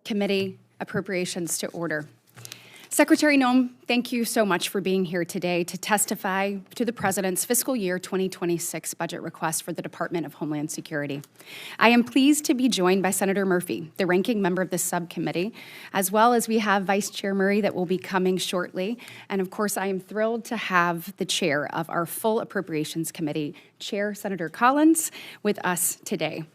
Subcommittee Appropriations to order. Secretary Noem, thank you so much for being here today to testify to the President's fiscal year 2026 budget request for the Department of Homeland Security. I am pleased to be joined by Senator Murphy, the ranking member of the subcommittee, as well as we have Vice Chair Murray that will be coming shortly. And of course, I am thrilled to have the chair of our full Appropriations Committee, Chair Senator Collins, with us today.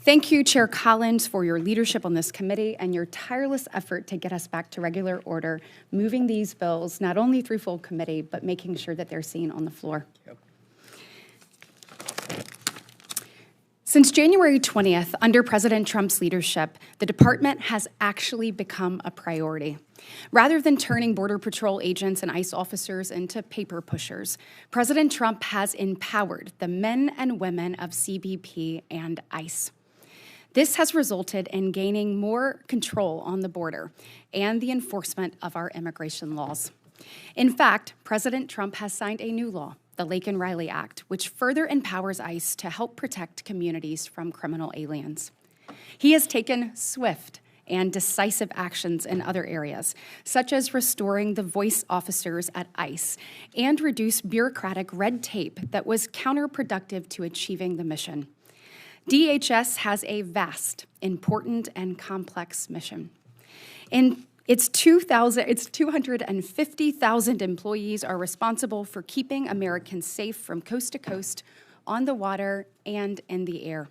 Thank you, Chair Collins, for your leadership on this committee and your tireless effort to get us back to regular order, moving these bills not only through full committee, but making sure that they're seen on the floor. Yep. Since January 20th, under President Trump's leadership, the department has actually become a priority. Rather than turning Border Patrol agents and ICE officers into paper pushers, President Trump has empowered the men and women of CBP and ICE. This has resulted in gaining more control on the border and the enforcement of our immigration laws. In fact, President Trump has signed a new law, the Laken-Riley Act, which further empowers ICE to help protect communities from criminal aliens. He has taken swift and decisive actions in other areas, such as restoring the voice officers at ICE and reduce bureaucratic red tape that was counterproductive to achieving the mission. DHS has a vast, important, and complex mission. Its 250,000 employees are responsible for keeping Americans safe from coast to coast, on the water, and in the air.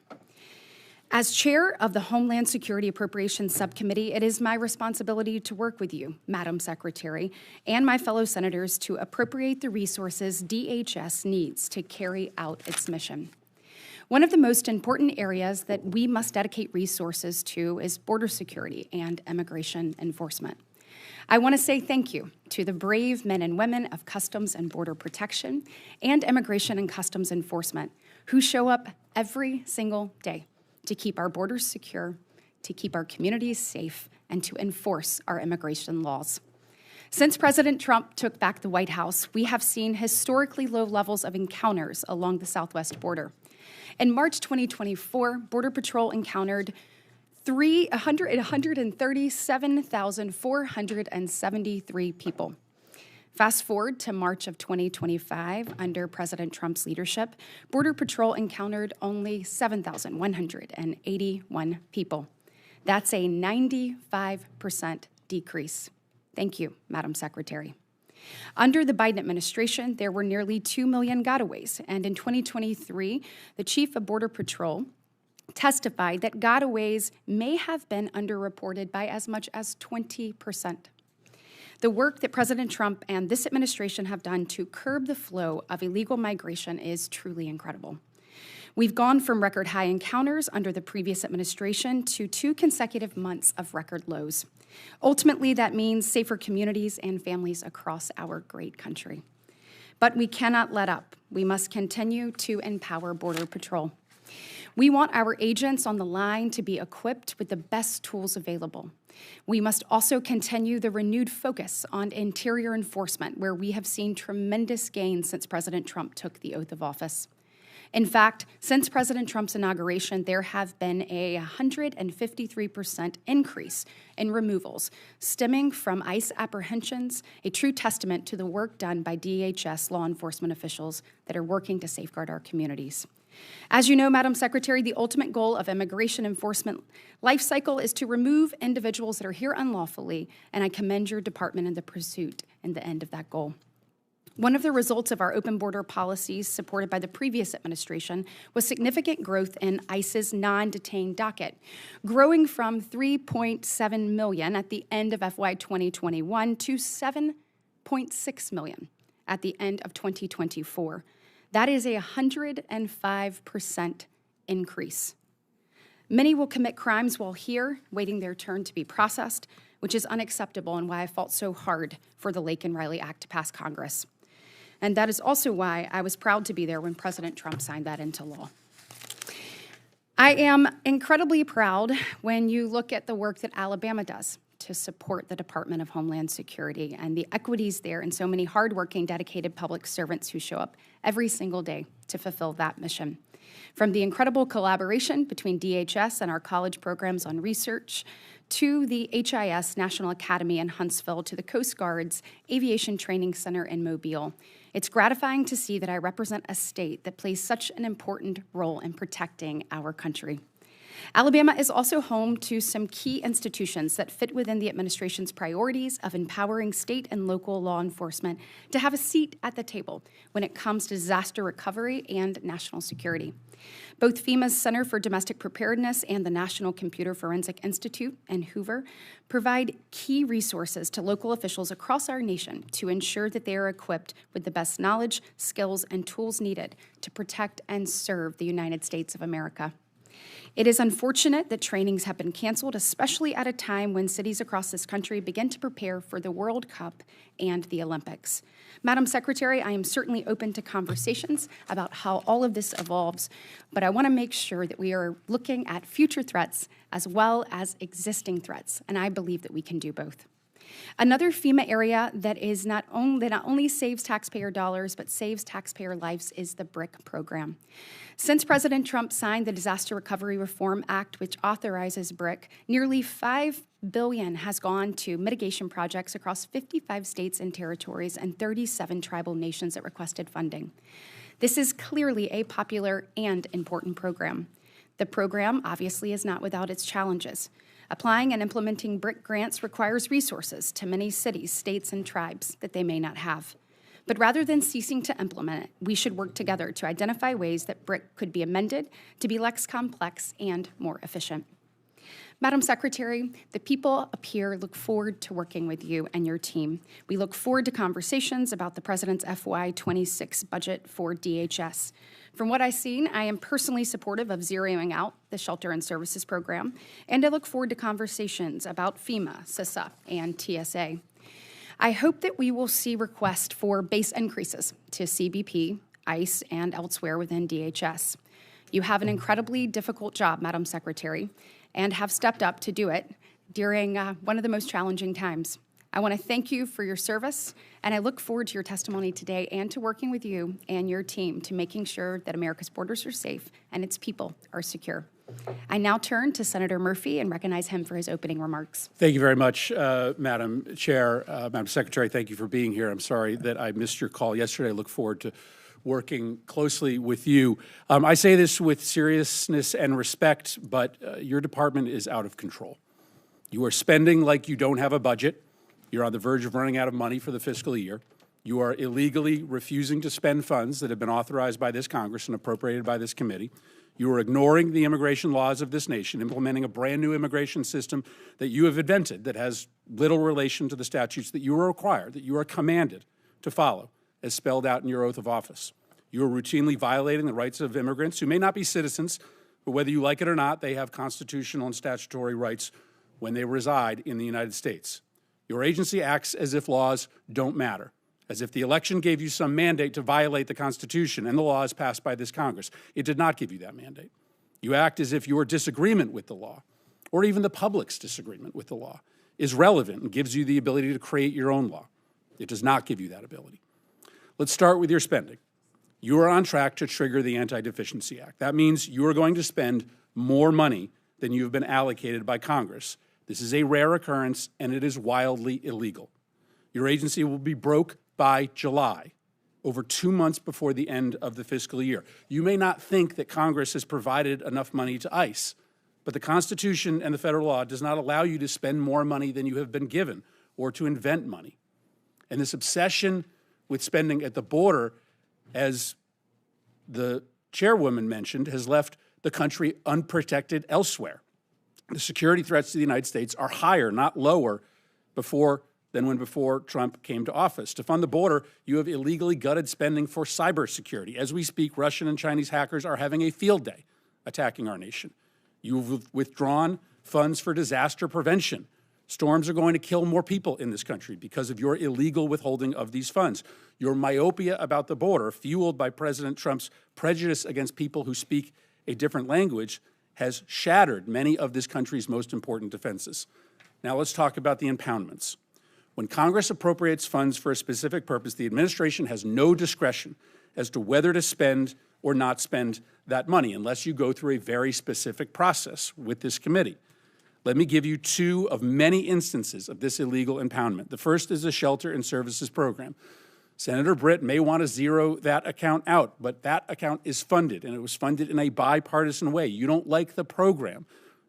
As chair of the Homeland Security Appropriations Subcommittee, it is my responsibility to work with you, Madam Secretary, and my fellow senators to appropriate the resources DHS needs to carry out its mission. One of the most important areas that we must dedicate resources to is border security and immigration enforcement. I want to say thank you to the brave men and women of Customs and Border Protection and Immigration and Customs Enforcement who show up every single day to keep our borders secure, to keep our communities safe, and to enforce our immigration laws. Since President Trump took back the White House, we have seen historically low levels of encounters along the southwest border. In March 2024, Border Patrol encountered 137,473 people. Fast forward to March of 2025, under President Trump's leadership, Border Patrol encountered only 7,181 people. That's a 95% decrease. Thank you, Madam Secretary. Under the Biden administration, there were nearly 2 million gotaways, and in 2023, the Chief of Border Patrol testified that gotaways may have been underreported by as much as 20%. The work that President Trump and this administration have done to curb the flow of illegal migration is truly incredible. We've gone from record high encounters under the previous administration to 2 consecutive months of record lows. Ultimately, that means safer communities and families across our great country. But we cannot let up. We must continue to empower Border Patrol. We want our agents on the line to be equipped with the best tools available. We must also continue the renewed focus on interior enforcement, where we have seen tremendous gains since President Trump took the oath of office. In fact, since President Trump's inauguration, there have been a 153% increase in removals stemming from ICE apprehensions, a true testament to the work done by DHS law enforcement officials that are working to safeguard our communities. As you know, Madam Secretary, the ultimate goal of immigration enforcement life cycle is to remove individuals that are here unlawfully, and I commend your department in the pursuit and the end of that goal. One of the results of our open border policies supported by the previous administration was significant growth in ICE's non-detained docket, growing from 3.7 million at the end of FY 2021 to 7.6 million at the end of 2024. That is a 105% increase. Many will commit crimes while here, waiting their turn to be processed, which is unacceptable and why I fought so hard for the Laken-Riley Act to pass Congress. And that is also why I was proud to be there when President Trump signed that into law. I am incredibly proud when you look at the work that Alabama does to support the Department of Homeland Security and the equities there and so many hardworking, dedicated public servants who show up every single day to fulfill that mission. From the incredible collaboration between DHS and our college programs on research, to the HIS National Academy in Huntsville, to the Coast Guard's Aviation Training Center in Mobile. It's gratifying to see that I represent a state that plays such an important role in protecting our country. Alabama is also home to some key institutions that fit within the administration's priorities of empowering state and local law enforcement to have a seat at the table when it comes to disaster recovery and national security. Both FEMA's Center for Domestic Preparedness and the National Computer Forensic Institute in Hoover provide key resources to local officials across our nation to ensure that they are equipped with the best knowledge, skills, and tools needed to protect and serve the United States of America. It is unfortunate that trainings have been canceled, especially at a time when cities across this country begin to prepare for the World Cup and the Olympics. Madam Secretary, I am certainly open to conversations about how all of this evolves, but I want to make sure that we are looking at future threats as well as existing threats, and I believe that we can do both. Another FEMA area that not only saves taxpayer dollars but saves taxpayer lives is the BRIC program. Since President Trump signed the Disaster Recovery Reform Act, which authorizes BRIC, nearly $5 billion has gone to mitigation projects across 55 states and territories and 37 tribal nations that requested funding. This is clearly a popular and important program. The program obviously is not without its challenges. Applying and implementing BRIC grants requires resources to many cities, states, and tribes that they may not have. But rather than ceasing to implement it, we should work together to identify ways that BRIC could be amended to be less complex and more efficient. Madam Secretary, the people up here look forward to working with you and your team. We look forward to conversations about the President's FY26 budget for DHS. From what I've seen, I am personally supportive of zeroing out the Shelter and Services Program, and I look forward to conversations about FEMA, CISA, and TSA. I hope that we will see requests for base increases to CBP, ICE, and elsewhere within DHS. You have an incredibly difficult job, Madam Secretary, and have stepped up to do it during one of the most challenging times. I want to thank you for your service, and I look forward to your testimony today and to working with you and your team to making sure that America's borders are safe and its people are secure. I now turn to Senator Murphy and recognize him for his opening remarks. Thank you very much, Madam Chair. Madam Secretary, thank you for being here. I'm sorry that I missed your call yesterday. I look forward to working closely with you. I say this with seriousness and respect, but your department is out of control. You are spending like you don't have a budget. You're on the verge of running out of money for the fiscal year. You are illegally refusing to spend funds that have been authorized by this Congress and appropriated by this committee. You are ignoring the immigration laws of this nation, implementing a brand new immigration system that you have invented that has little relation to the statutes that you are required, that you are commanded to follow, as spelled out in your oath of office. You are routinely violating the rights of immigrants who may not be citizens, but whether you like it or not, they have constitutional and statutory rights when they reside in the United States. Your agency acts as if laws don't matter, as if the election gave you some mandate to violate the Constitution and the laws passed by this Congress. It did not give you that mandate. You act as if your disagreement with the law, or even the public's disagreement with the law, is relevant and gives you the ability to create your own law. It does not give you that ability. Let's start with your spending. You are on track to trigger the Anti-Deficiency Act. That means you are going to spend more money than you have been allocated by Congress. This is a rare occurrence, and it is wildly illegal. Your agency will be broke by July, over 2 months before the end of the fiscal year. You may not think that Congress has provided enough money to ICE, but the Constitution and the federal law does not allow you to spend more money than you have been given or to invent money. And this obsession with spending at the border, as the chairwoman mentioned, has left the country unprotected elsewhere. The security threats to the United States are higher, not lower, than before Trump came to office. To fund the border, you have illegally gutted spending for cybersecurity. As we speak, Russian and Chinese hackers are having a field day attacking our nation. You've withdrawn funds for disaster prevention. Storms are going to kill more people in this country because of your illegal withholding of these funds. Your myopia about the border, fueled by President Trump's prejudice against people who speak a different language, has shattered many of this country's most important defenses. Now let's talk about the impoundments. When Congress appropriates funds for a specific purpose, the administration has no discretion as to whether to spend or not spend that money unless you go through a very specific process with this committee. Let me give you two of many instances of this illegal impoundment. The first is a shelter and services program. Senator Britt may want to zero that account out, but that account is funded, and it was funded in a bipartisan way. You don't like the program.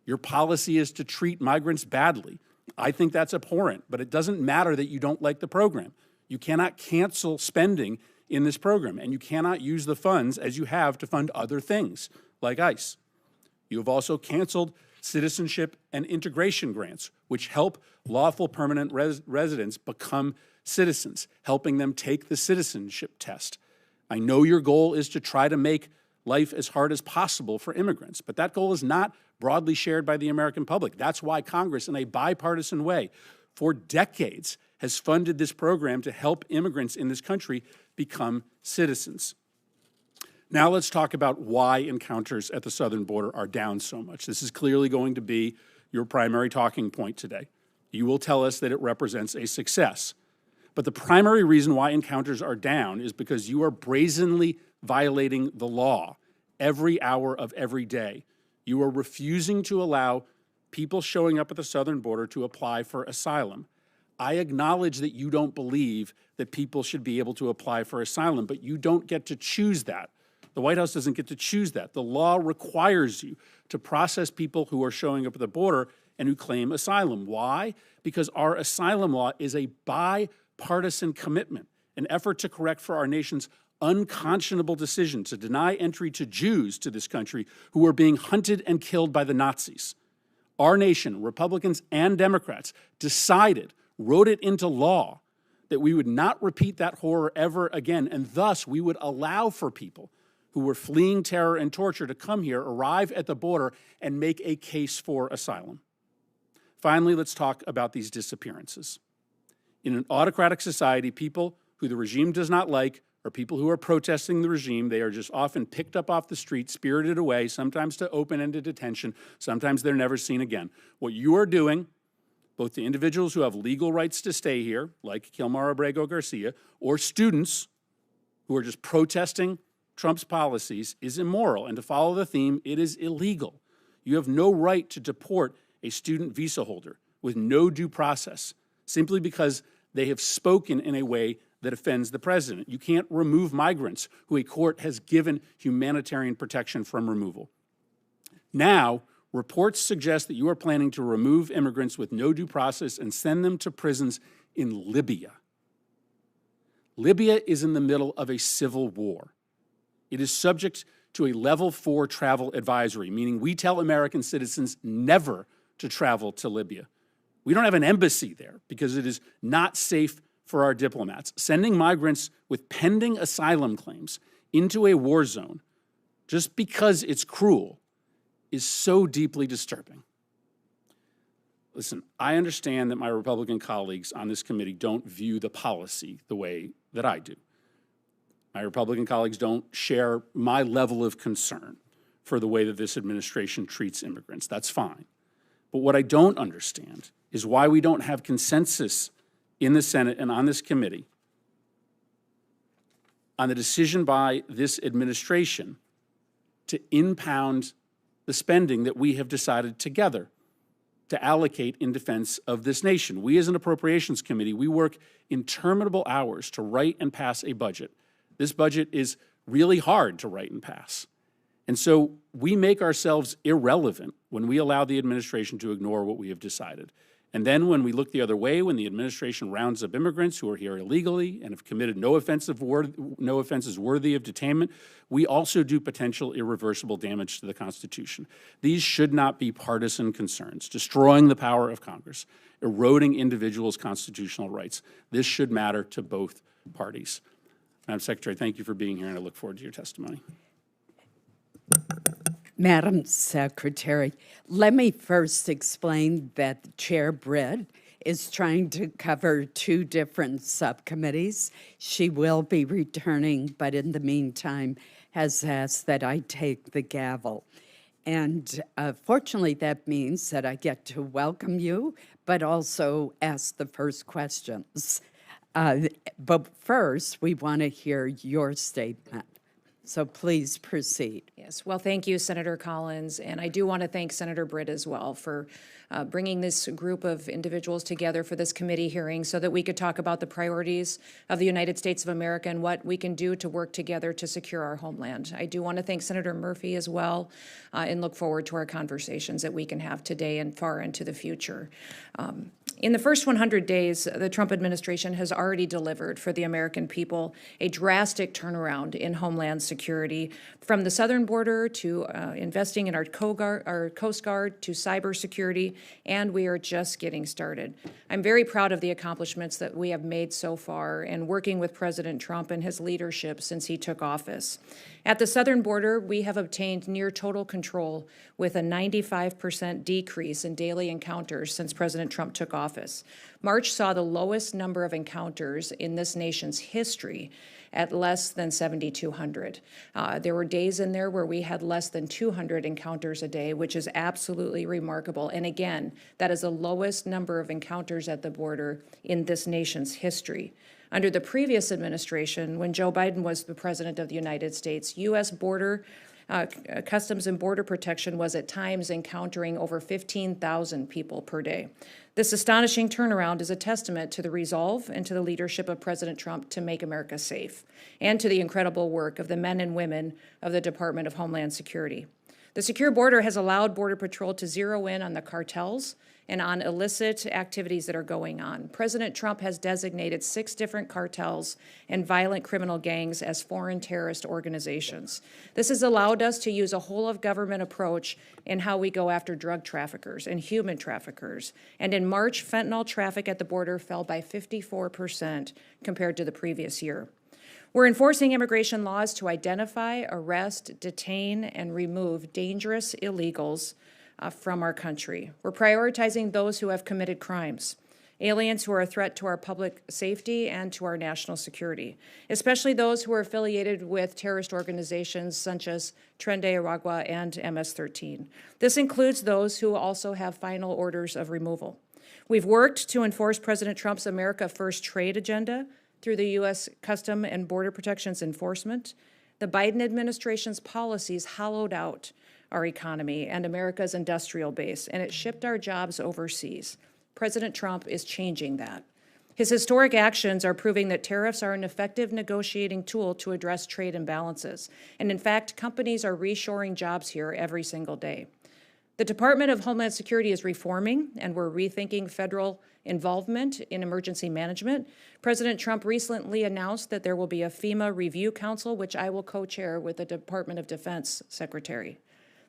Your policy is to treat migrants badly. I think that's abhorrent, but it doesn't matter that you don't like the program. You cannot cancel spending in this program, and you cannot use the funds as you have to fund other things, like ICE. You have also canceled citizenship and integration grants, which help lawful permanent residents become citizens, helping them take the citizenship test. I know your goal is to try to make life as hard as possible for immigrants, but that goal is not broadly shared by the American public. That's why Congress, in a bipartisan way, for decades, has funded this program to help immigrants in this country become citizens. Now let's talk about why encounters at the southern border are down so much. This is clearly going to be your primary talking point today. You will tell us that it represents a success. But the primary reason why encounters are down is because you are brazenly violating the law every hour of every day. You are refusing to allow people showing up at the southern border to apply for asylum. I acknowledge that you don't believe that people should be able to apply for asylum, but you don't get to choose that. The White House doesn't get to choose that. The law requires you to process people who are showing up at the border and who claim asylum. Why? Because our asylum law is a bipartisan commitment, an effort to correct for our nation's unconscionable decision to deny entry to Jews to this country who were being hunted and killed by the Nazis. Our nation, Republicans and Democrats, decided, wrote it into law, that we would not repeat that horror ever again, and thus we would allow for people who were fleeing terror and torture to come here, arrive at the border, and make a case for asylum. Finally, let's talk about these disappearances. In an autocratic society, people who the regime does not like are people who are protesting the regime. They are just often picked up off the street, spirited away, sometimes to open-ended detention, sometimes they're never seen again. What you are doing, both the individuals who have legal rights to stay here, like Kilmar Abrego Garcia, or students who are just protesting Trump's policies, is immoral. And to follow the theme, it is illegal. You have no right to deport a student visa holder with no due process simply because they have spoken in a way that offends the president. You can't remove migrants who a court has given humanitarian protection from removal. Now, reports suggest that you are planning to remove immigrants with no due process and send them to prisons in Libya. Libya is in the middle of a civil war. It is subject to a level 4 travel advisory, meaning we tell American citizens never to travel to Libya. We don't have an embassy there because it is not safe for our diplomats. Sending migrants with pending asylum claims into a war zone just because it's cruel is so deeply disturbing. Listen, I understand that my Republican colleagues on this committee don't view the policy the way that I do. My Republican colleagues don't share my level of concern for the way that this administration treats immigrants. That's fine. But what I don't understand is why we don't have consensus in the Senate and on this committee on the decision by this administration to impound the spending that we have decided together to allocate in defense of this nation. We as an Appropriations Committee, we work interminable hours to write and pass a budget. This budget is really hard to write and pass. And so we make ourselves irrelevant when we allow the administration to ignore what we have decided. And then when we look the other way, when the administration rounds up immigrants who are here illegally and have committed no offenses worthy of detainment, we also do potential irreversible damage to the Constitution. These should not be partisan concerns, destroying the power of Congress, eroding individuals' constitutional rights. This should matter to both parties. Madam Secretary, thank you for being here, and I look forward to your testimony. Madam Secretary, let me first explain that Chair Britt is trying to cover 2 different subcommittees. She will be returning, but in the meantime has asked that I take the gavel. And fortunately, that means that I get to welcome you, but also ask the first questions. But first, we want to hear your statement. So please proceed. Yes, well, thank you, Senator Collins, and I do want to thank Senator Britt as well for bringing this group of individuals together for this committee hearing so that we could talk about the priorities of the United States of America and what we can do to work together to secure our homeland. I do want to thank Senator Murphy as well and look forward to our conversations that we can have today and far into the future. In the first 100 days, the Trump administration has already delivered for the American people a drastic turnaround in Homeland Security, from the southern border to investing in our Coast Guard to cybersecurity, and we are just getting started. I'm very proud of the accomplishments that we have made so far and working with President Trump and his leadership since he took office. At the southern border, we have obtained near total control with a 95% decrease in daily encounters since President Trump took office. March saw the lowest number of encounters in this nation's history at less than 7,200. There were days in there where we had less than 200 encounters a day, which is absolutely remarkable. And again, that is the lowest number of encounters at the border in this nation's history. Under the previous administration, when Joe Biden was the president of the United States, U.S. Customs and Border Protection was at times encountering over 15,000 people per day. This astonishing turnaround is a testament to the resolve and to the leadership of President Trump to make America safe, and to the incredible work of the men and women of the Department of Homeland Security. The secure border has allowed Border Patrol to zero in on the cartels and on illicit activities that are going on. President Trump has designated 6 different cartels and violent criminal gangs as foreign terrorist organizations. This has allowed us to use a whole-of-government approach in how we go after drug traffickers and human traffickers. And in March, fentanyl traffic at the border fell by 54% compared to the previous year. We're enforcing immigration laws to identify, arrest, detain, and remove dangerous illegals from our country. We're prioritizing those who have committed crimes, aliens who are a threat to our public safety and to our national security, especially those who are affiliated with terrorist organizations such as Tren de Aragua and MS-13. This includes those who also have final orders of removal. We've worked to enforce President Trump's America First trade agenda through the U.S. Custom and Border Protection's enforcement. The Biden administration's policies hollowed out our economy and America's industrial base, and it shipped our jobs overseas. President Trump is changing that. His historic actions are proving that tariffs are an effective negotiating tool to address trade imbalances. And in fact, companies are reshoring jobs here every single day. The Department of Homeland Security is reforming, and we're rethinking federal involvement in emergency management. President Trump recently announced that there will be a FEMA Review Council, which I will co-chair with the Department of Defense Secretary.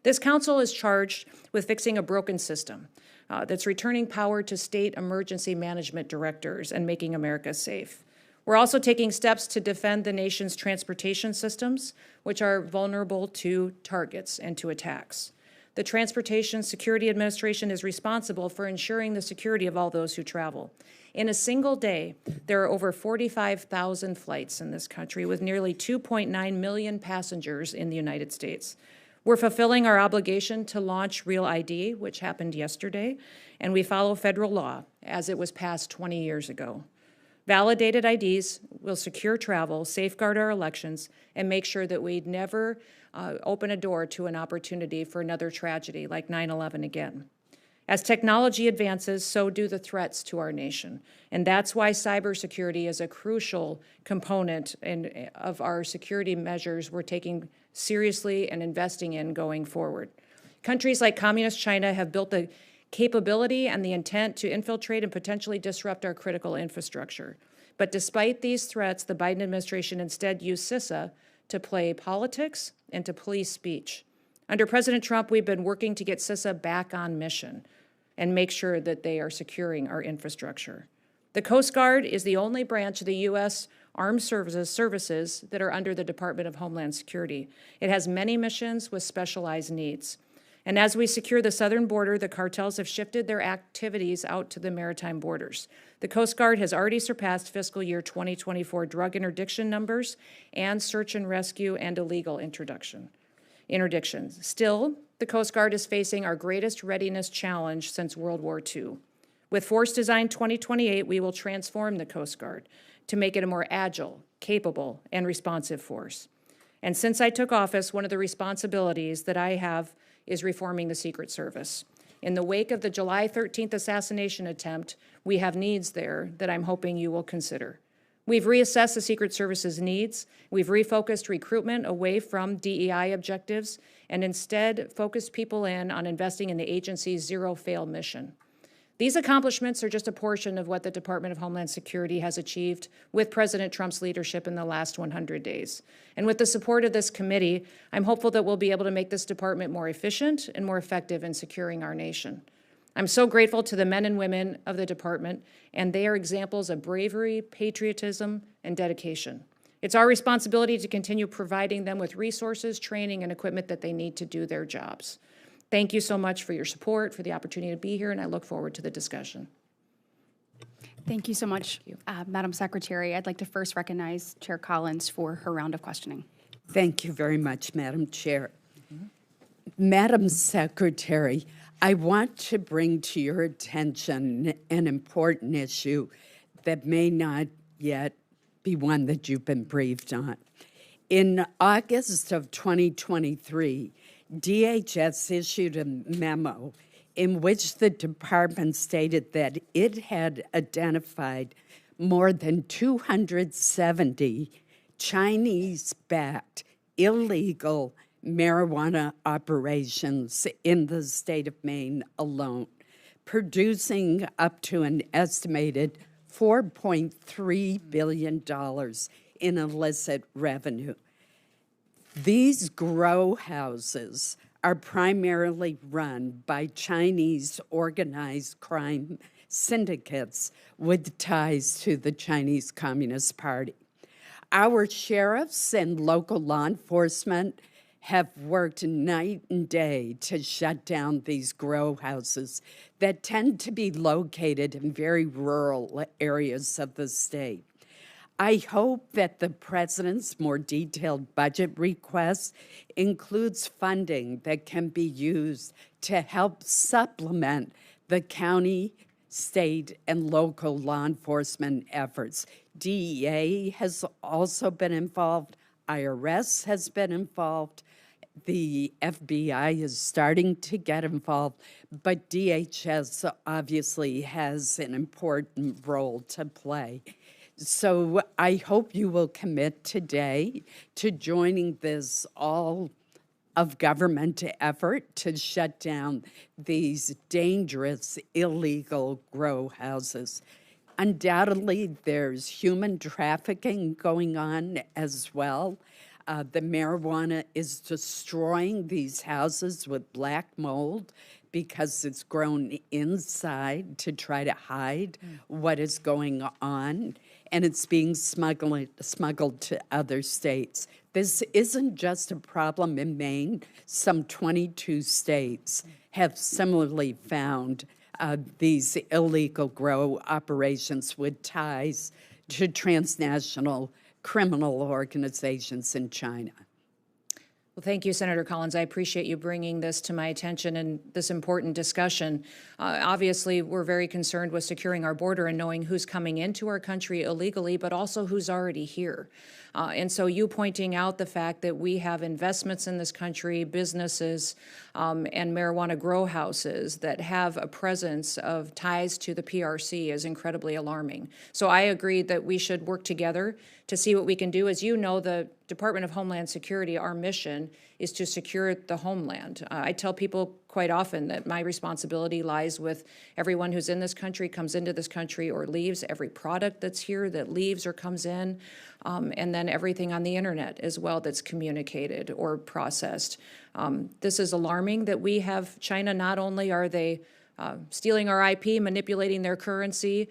This council is charged with fixing a broken system that's returning power to state emergency management directors and making America safe. We're also taking steps to defend the nation's transportation systems, which are vulnerable to targets and to attacks. The Transportation Security Administration is responsible for ensuring the security of all those who travel. In a single day, there are over 45,000 flights in this country with nearly 2.9 million passengers in the United States. We're fulfilling our obligation to launch Real ID, which happened yesterday, and we follow federal law as it was passed 20 years ago. Validated IDs will secure travel, safeguard our elections, and make sure that we never open a door to an opportunity for another tragedy like 9/11 again. As technology advances, so do the threats to our nation. And that's why cybersecurity is a crucial component of our security measures we're taking seriously and investing in going forward. Countries like Communist China have built the capability and the intent to infiltrate and potentially disrupt our critical infrastructure. But despite these threats, the Biden administration instead used CISA to play politics and to police speech. Under President Trump, we've been working to get CISA back on mission and make sure that they are securing our infrastructure. The Coast Guard is the only branch of the U.S. Armed Services that are under the Department of Homeland Security. It has many missions with specialized needs. And as we secure the southern border, the cartels have shifted their activities out to the maritime borders. The Coast Guard has already surpassed fiscal year 2024 drug interdiction numbers and search and rescue and illegal interdictions. Still, the Coast Guard is facing our greatest readiness challenge since World War II. With Force Design 2028, we will transform the Coast Guard to make it a more agile, capable, and responsive force. And since I took office, one of the responsibilities that I have is reforming the Secret Service. In the wake of the July 13th assassination attempt, we have needs there that I'm hoping you will consider. We've reassessed the Secret Service's needs. We've refocused recruitment away from DEI objectives and instead focused people in on investing in the agency's zero-fail mission. These accomplishments are just a portion of what the Department of Homeland Security has achieved with President Trump's leadership in the last 100 days. And with the support of this committee, I'm hopeful that we'll be able to make this department more efficient and more effective in securing our nation. I'm so grateful to the men and women of the department, and they are examples of bravery, patriotism, and dedication. It's our responsibility to continue providing them with resources, training, and equipment that they need to do their jobs. Thank you so much for your support, for the opportunity to be here, and I look forward to the discussion. Thank you so much, Madam Secretary. I'd like to first recognize Chair Collins for her round of questioning. Thank you very much, Madam Chair. Madam Secretary, I want to bring to your attention an important issue that may not yet be one that you've been briefed on. In August of 2023, DHS issued a memo in which the department stated that it had identified more than 270 Chinese-backed illegal marijuana operations in the state of Maine alone, producing up to an estimated $4.3 billion in illicit revenue. These grow houses are primarily run by Chinese organized crime syndicates with ties to the Chinese Communist Party. Our sheriffs and local law enforcement have worked night and day to shut down these grow houses that tend to be located in very rural areas of the state. I hope that the president's more detailed budget request includes funding that can be used to help supplement the county, state, and local law enforcement efforts. DEA has also been involved. IRS has been involved. The FBI is starting to get involved, but DHS obviously has an important role to play. So I hope you will commit today to joining this all-of-government effort to shut down these dangerous, illegal grow houses. Undoubtedly, there's human trafficking going on as well. The marijuana is destroying these houses with black mold because it's grown inside to try to hide what is going on, and it's being smuggled to other states. This isn't just a problem in Maine. Some 22 states have similarly found these illegal grow operations with ties to transnational criminal organizations in China. Well, thank you, Senator Collins. I appreciate you bringing this to my attention and this important discussion. Obviously, we're very concerned with securing our border and knowing who's coming into our country illegally, but also who's already here. And so you pointing out the fact that we have investments in this country, businesses, and marijuana grow houses that have a presence of ties to the PRC is incredibly alarming. So I agree that we should work together to see what we can do. As you know, the Department of Homeland Security, our mission is to secure the homeland. I tell people quite often that my responsibility lies with everyone who's in this country, comes into this country or leaves, every product that's here that leaves or comes in, and then everything on the internet as well that's communicated or processed. This is alarming that we have China. Not only are they stealing our IP, manipulating their currency,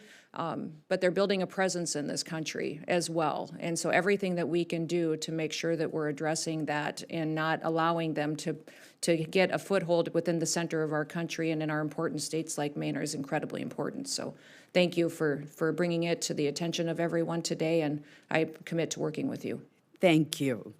but they're building a presence in this country as well. And so everything that we can do to make sure that we're addressing that and not allowing them to get a foothold within the center of our country and in our important states like Maine is incredibly important. So thank you for bringing it to the attention of everyone today, and I commit to working with you. Thank you.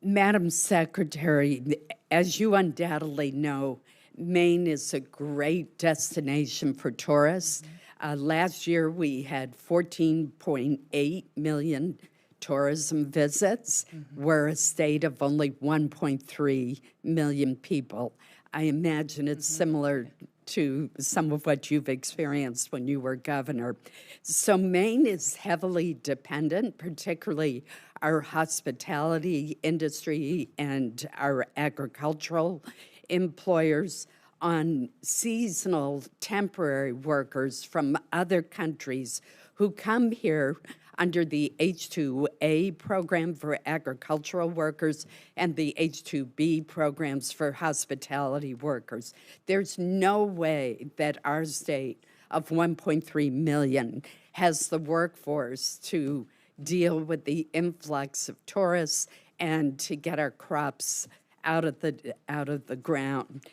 Madam Secretary, as you undoubtedly know, Maine is a great destination for tourists. Last year, we had 14.8 million tourism visits. We're a state of only 1.3 million people. I imagine it's similar to some of what you've experienced when you were governor. So Maine is heavily dependent, particularly our hospitality industry and our agricultural employers, on seasonal temporary workers from other countries who come here under the H-2A program for agricultural workers and the H-2B programs for hospitality workers. There's no way that our state of 1.3 million has the workforce to deal with the influx of tourists and to get our crops out of the ground.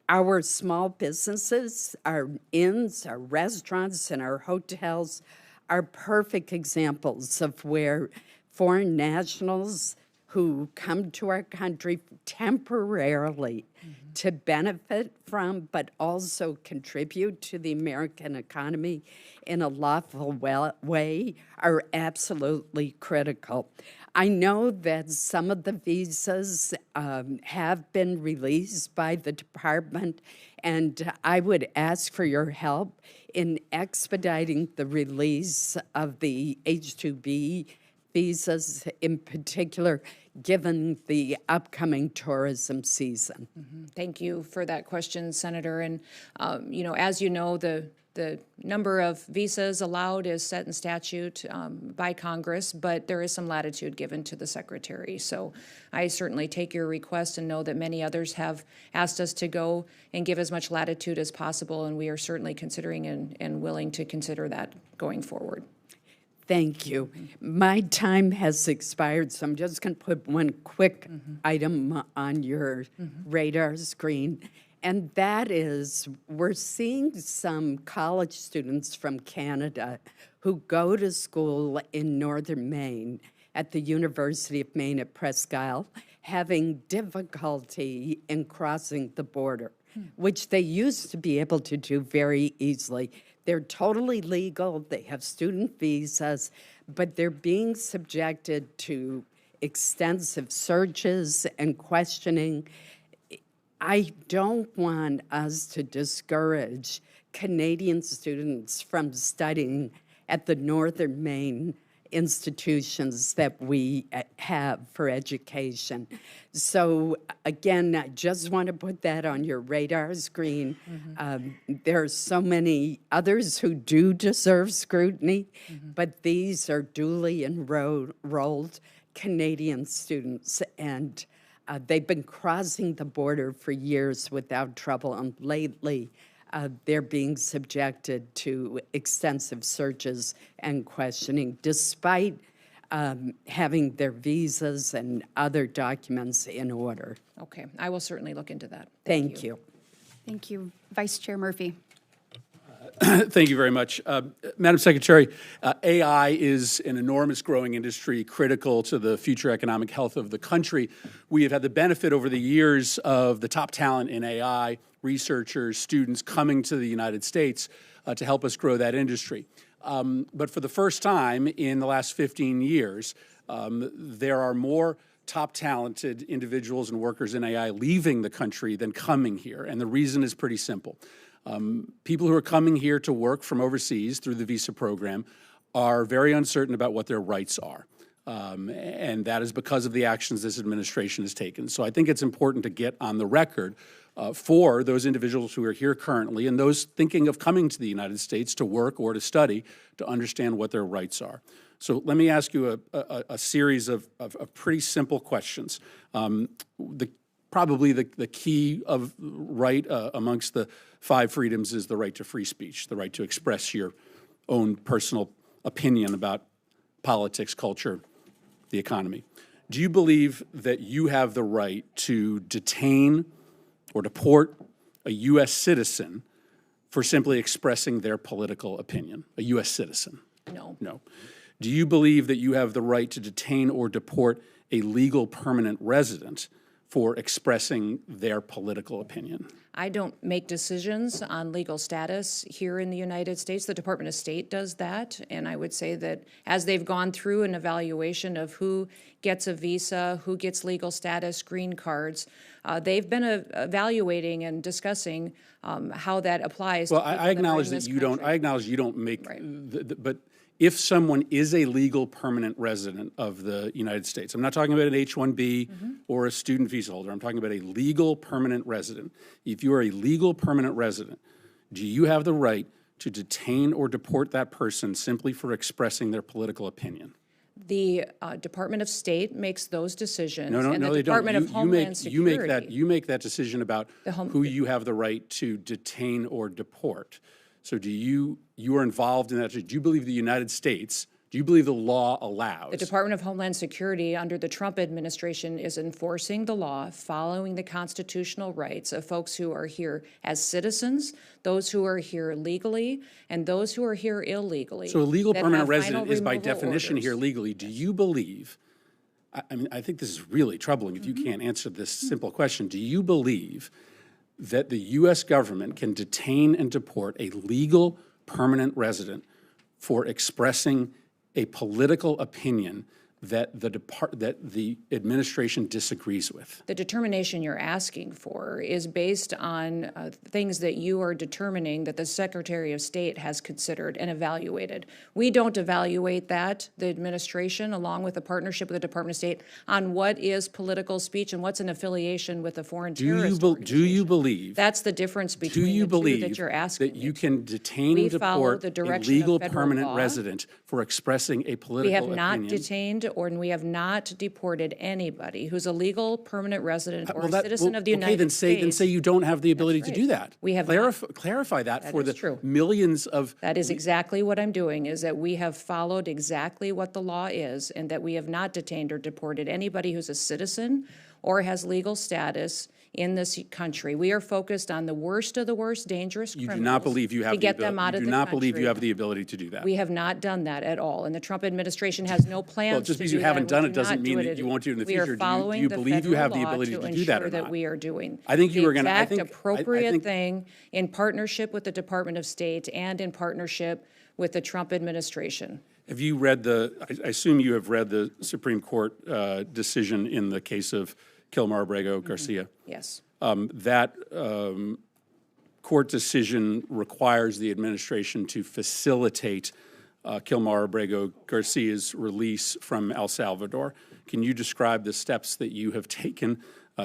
Our small businesses, our inns, our restaurants, and our hotels are perfect examples of where foreign nationals who come to our country temporarily to benefit from, but also contribute to the American economy in a lawful way, are absolutely critical. I know that some of the visas have been released by the department, and I would ask for your help in expediting the release of the H-2B visas, in particular, given the upcoming tourism season. Thank you for that question, Senator. And, as you know, the number of visas allowed is set in statute by Congress, but there is some latitude given to the Secretary. So I certainly take your request and know that many others have asked us to go and give as much latitude as possible, and we are certainly considering and willing to consider that going forward. Thank you. My time has expired, so I'm just going to put one quick item on your radar screen, and that is we're seeing some college students from Canada who go to school in northern Maine at the University of Maine at Presque Isle having difficulty in crossing the border, which they used to be able to do very easily. They're totally legal, they have student visas, but they're being subjected to extensive searches and questioning. I don't want us to discourage Canadian students from studying at the Northern Maine institutions that we have for education. So again, I just want to put that on your radar screen. There are so many others who do deserve scrutiny, but these are duly enrolled Canadian students, and they've been crossing the border for years without trouble, and lately they're being subjected to extensive searches and questioning, despite having their visas and other documents in order. Okay, I will certainly look into that. Thank you. Thank you. Vice Chair Murphy. Thank you very much. Madam Secretary, AI is an enormous growing industry critical to the future economic health of the country. We have had the benefit over the years of the top talent in AI, researchers, students coming to the United States to help us grow that industry. But for the first time in the last 15 years, there are more top talented individuals and workers in AI leaving the country than coming here. And the reason is pretty simple. People who are coming here to work from overseas through the visa program are very uncertain about what their rights are. And that is because of the actions this administration has taken. So I think it's important to get on the record for those individuals who are here currently and those thinking of coming to the United States to work or to study to understand what their rights are. So let me ask you a series of pretty simple questions. Probably the key of right amongst the 5 freedoms is the right to free speech, the right to express your own personal opinion about politics, culture, the economy. Do you believe that you have the right to detain or deport a U.S. citizen for simply expressing their political opinion, a U.S. citizen? No. No. Do you believe that you have the right to detain or deport a legal permanent resident for expressing their political opinion? I don't make decisions on legal status here in the United States. The Department of State does that, and I would say that as they've gone through an evaluation of who gets a visa, who gets legal status, green cards, they've been evaluating and discussing how that applies. Well, to people I acknowledge that are in that this you don't. country. I acknowledge you don't make. Right. But if someone is a legal permanent resident of the United States, I'm not talking about an H-1B or a student visa holder. I'm talking about a legal permanent resident. If you are a legal permanent resident, do you have the right to detain or deport that person simply for expressing their political opinion? The Department of State makes those decisions. No, and the they don't. Department of Homeland Security. You make that decision about who you have the right to detain or deport. So you are involved in that? Do you believe the United States, do you believe the law allows? The Department of Homeland Security under the Trump administration is enforcing the law, following the constitutional rights of folks who are here as citizens, those who are here legally, and those who are here illegally. So a legal that permanent have resident final is by removal definition orders. here legally. Do you believe, I mean, I think this is really troubling if you can't answer this simple question. Do you believe that the U.S. government can detain and deport a legal permanent resident for expressing a political opinion that the administration disagrees with? The determination you're asking for is based on things that you are determining that the Secretary of State has considered and evaluated. We don't evaluate that, the administration, along with a partnership with the Department of State, on what is political speech and what's an affiliation with a foreign terrorist Do you organization. believe? That's the difference Do between you the two believe that you're asking. that you can detain We and follow deport the a direction of legal federal permanent law. resident for expressing a political We have opinion? not detained and we have not deported anybody who's a legal permanent resident or a citizen of the United States. Then say you don't have the ability to do that. We have clarify that for is the true. millions of. That is exactly what I'm doing, is that we have followed exactly what the law is and that we have not detained or deported anybody who's a citizen or has legal status in this country. We are focused on the worst of the worst dangerous criminals. You do not believe you have to get them out of the You do not believe you country. have the ability to do that. We have not done that at all, and the Trump administration has no plans Well, just to because do you haven't that. done We it do doesn't not mean do that it. you won't do it in the We future. are Do you following the believe you have the federal law ability to do that or ensure that not? we are doing I think you the were gonna- I exact think- I appropriate think- thing in partnership with the Department of State and in partnership with the Trump administration. Have you read I assume you have read the Supreme Court decision in the case of Kilmar Abrego Garcia? Yes. That court decision requires the administration to facilitate Kilmar Abrego Garcia's release from El Salvador. Can you describe the steps that you have taken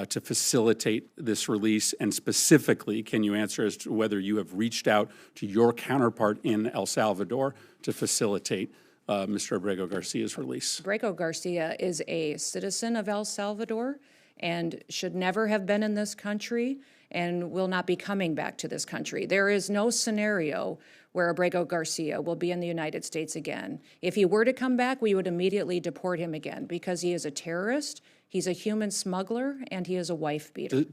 to facilitate this release? And specifically, can you answer as to whether you have reached out to your counterpart in El Salvador to facilitate Mr. Abrego Garcia's release? Abrego Garcia is a citizen of El Salvador and should never have been in this country and will not be coming back to this country. There is no scenario where Abrego Garcia will be in the United States again. If he were to come back, we would immediately deport him again because he is a terrorist, he's a human smuggler, and he is a wife beater.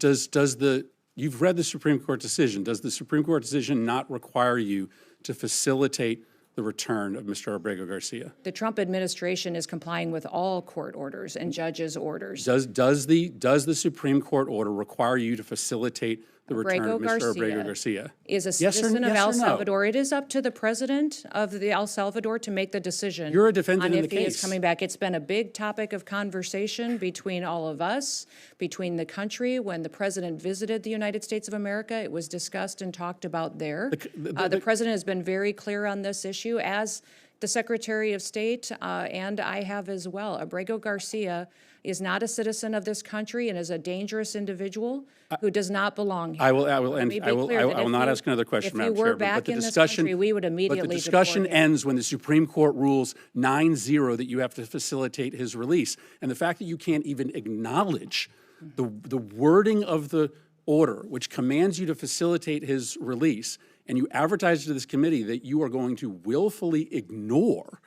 You've read the Supreme Court decision. Does the Supreme Court decision not require you to facilitate the return of Mr. Abrego Garcia? The Trump administration is complying with all court orders and judges' orders. Does the Supreme Court order require you to facilitate the return of Mr. Abrego Garcia? Is a Yes or- citizen of yes El or no? Salvador. It is up to the president of the El Salvador to make the decision. You're a defendant on in if the he case. is coming back. It's been a big topic of conversation between all of us, between the country. When the president visited the United States of America, it was discussed and talked about there. The president has been very clear on this issue, as the Secretary of State and I have as well. Abrego Garcia is not a citizen of this country and is a dangerous individual who does not belong here. I will Let me be clear that I will if not you- ask another question, If you Madam were Chairman, back but the in this discussion. country, we would But immediately the discussion deport him. ends when the Supreme Court rules 9-0 that you have to facilitate his release. And the fact that you can't even acknowledge the wording of the order, which commands you to facilitate his release, and you advertise to this committee that you are going to willfully ignore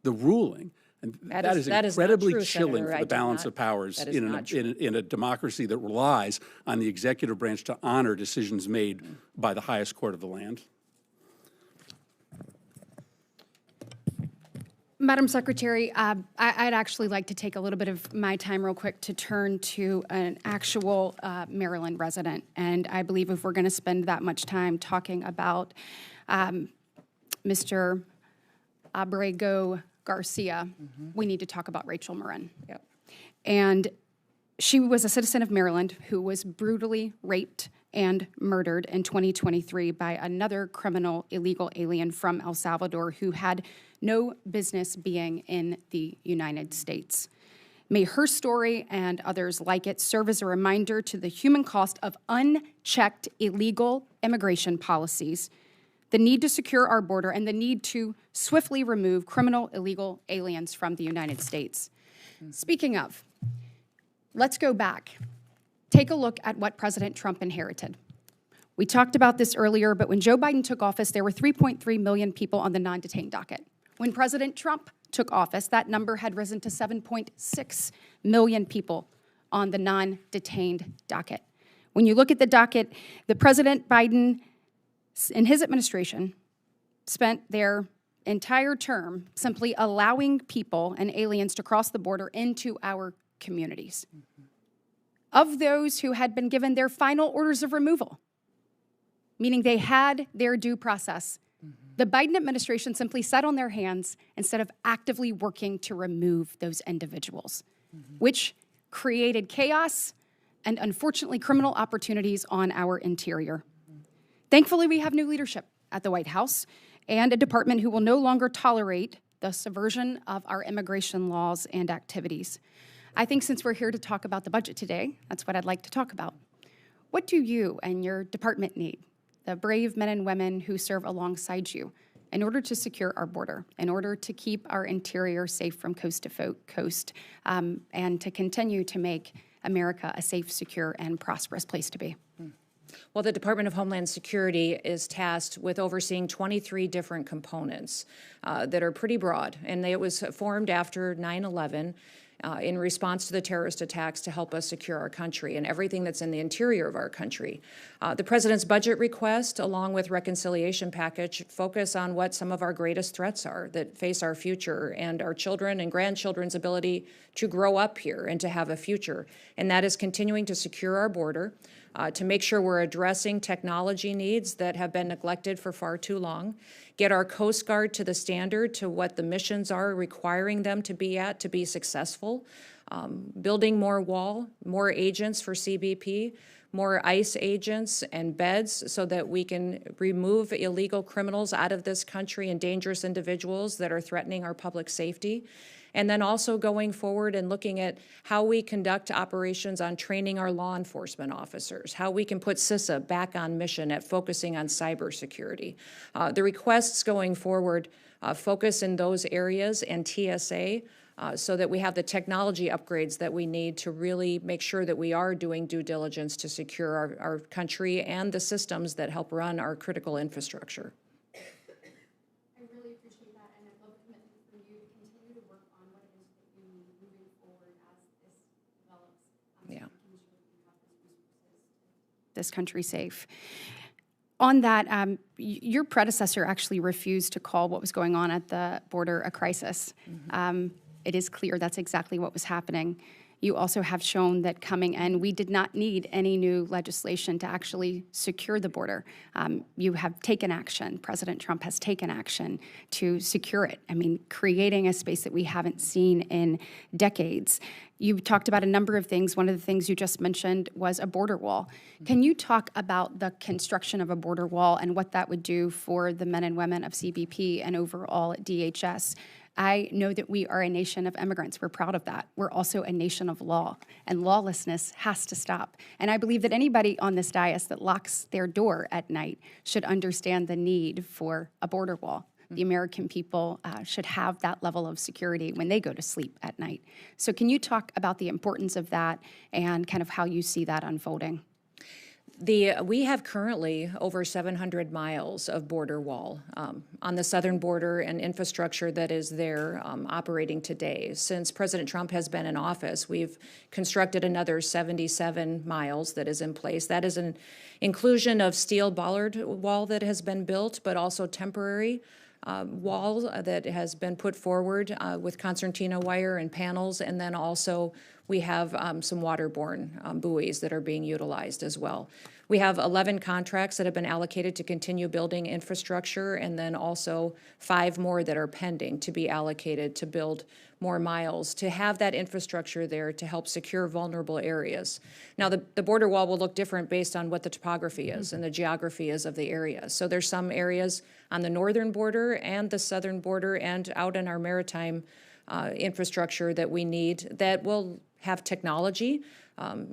the ruling, and that is not incredibly true, chilling Senator. for I the do balance not- of powers that is in not true. a democracy that relies on the executive branch to honor decisions made by the highest court of the land. Madam Secretary, I'd actually like to take a little bit of my time real quick to turn to an actual Maryland resident. And I believe if we're going to spend that much time talking about Mr. Abrego Garcia, we need to talk about Rachel Marin. Yep. And she was a citizen of Maryland who was brutally raped and murdered in 2023 by another criminal illegal alien from El Salvador who had no business being in the United States. May her story and others like it serve as a reminder to the human cost of unchecked illegal immigration policies, the need to secure our border, and the need to swiftly remove criminal illegal aliens from the United States. Speaking of, let's go back. Take a look at what President Trump inherited. We talked about this earlier, but when Joe Biden took office, there were 3.3 million people on the non-detained docket. When President Trump took office, that number had risen to 7.6 million people on the non-detained docket. When you look at the docket, the President Biden, in his administration, spent their entire term simply allowing people and aliens to cross the border into our communities. Of those who had been given their final orders of removal, meaning they had their due process, the Biden administration simply sat on their hands instead of actively working to remove those individuals, which created chaos and, unfortunately, criminal opportunities on our interior. Thankfully, we have new leadership at the White House and a department who will no longer tolerate the subversion of our immigration laws and activities. I think since we're here to talk about the budget today, that's what I'd like to talk about. What do you and your department need, the brave men and women who serve alongside you, in order to secure our border, in order to keep our interior safe from coast to coast, and to continue to make America a safe, secure, and prosperous place to be? Well, the Department of Homeland Security is tasked with overseeing 23 different components that are pretty broad, and it was formed after 9/11 in response to the terrorist attacks to help us secure our country and everything that's in the interior of our country. The President's budget request, along with reconciliation package, focus on what some of our greatest threats are that face our future and our children and grandchildren's ability to grow up here and to have a future. And that is continuing to secure our border, to make sure we're addressing technology needs that have been neglected for far too long, get our Coast Guard to the standard to what the missions are requiring them to be at to be successful, building more wall, more agents for CBP, more ICE agents and beds so that we can remove illegal criminals out of this country and dangerous individuals that are threatening our public safety. And then also going forward and looking at how we conduct operations on training our law enforcement officers, how we can put CISA back on mission at focusing on cybersecurity. The requests going forward focus in those areas and TSA so that we have the technology upgrades that we need to really make sure that we are doing due diligence to secure our country and the systems that help run our critical infrastructure. This country safe. On that, your predecessor actually refused to call what was going on at the border a crisis. It is clear that's exactly what was happening. You also have shown that coming in, we did not need any new legislation to actually secure the border. You have taken action. President Trump has taken action to secure it. I mean, creating a space that we haven't seen in decades. You talked about a number of things. One of the things you just mentioned was a border wall. Can you talk about the construction of a border wall and what that would do for the men and women of CBP and overall at DHS? I know that we are a nation of immigrants. We're proud of that. We're also a nation of law, and lawlessness has to stop. And I believe that anybody on this dais that locks their door at night should understand the need for a border wall. The American people should have that level of security when they go to sleep at night. So can you talk about the importance of that and kind of how you see that unfolding? We have currently over 700 miles of border wall on the southern border and infrastructure that is there operating today. Since President Trump has been in office, we've constructed another 77 miles that is in place. That is an inclusion of steel bollard wall that has been built, but also temporary wall that has been put forward with concertina wire and panels, and then also we have some waterborne buoys that are being utilized as well. We have 11 contracts that have been allocated to continue building infrastructure, and then also 5 more that are pending to be allocated to build more miles, to have that infrastructure there to help secure vulnerable areas. Now, the border wall will look different based on what the topography is and the geography is of the area. So there's some areas on the northern border and the southern border and out in our maritime infrastructure that we need that will have technology.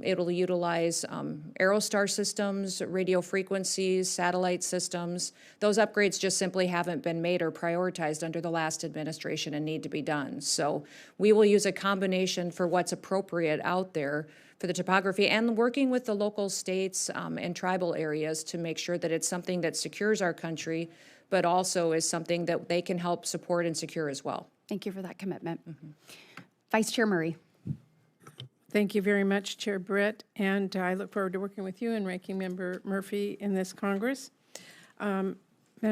It'll utilize Aerostar systems, radio frequencies, satellite systems. Those upgrades just simply haven't been made or prioritized under the last administration and need to be done. So we will use a combination for what's appropriate out there for the topography and working with the local states and tribal areas to make sure that it's something that secures our country, but also is something that they can help support and secure as well. Thank you for that commitment. Vice Chair Murray. Thank you very much, Chair Britt, and I look forward to working with you and Ranking Member Murphy in this Congress. Madam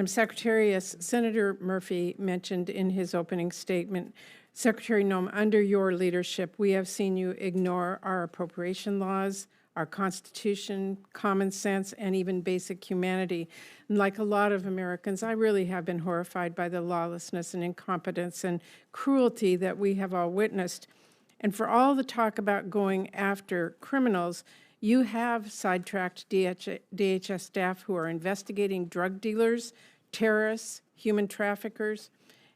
Secretary, as Senator Murphy mentioned in his opening statement, Secretary Noem, under your leadership, we have seen you ignore our appropriation laws, our Constitution, common sense, and even basic humanity. And like a lot of Americans, I really have been horrified by the lawlessness and incompetence and cruelty that we have all witnessed. And for all the talk about going after criminals, you have sidetracked DHS staff who are investigating drug dealers, terrorists, human traffickers,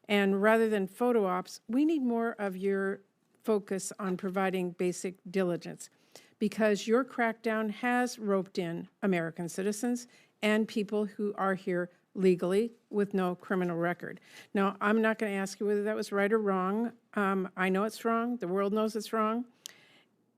and rather than photo ops, we need more of your focus on providing basic diligence, because your crackdown has roped in American citizens and people who are here legally with no criminal record. Now, I'm not going to ask you whether that was right or wrong. I know it's wrong. The world knows it's wrong.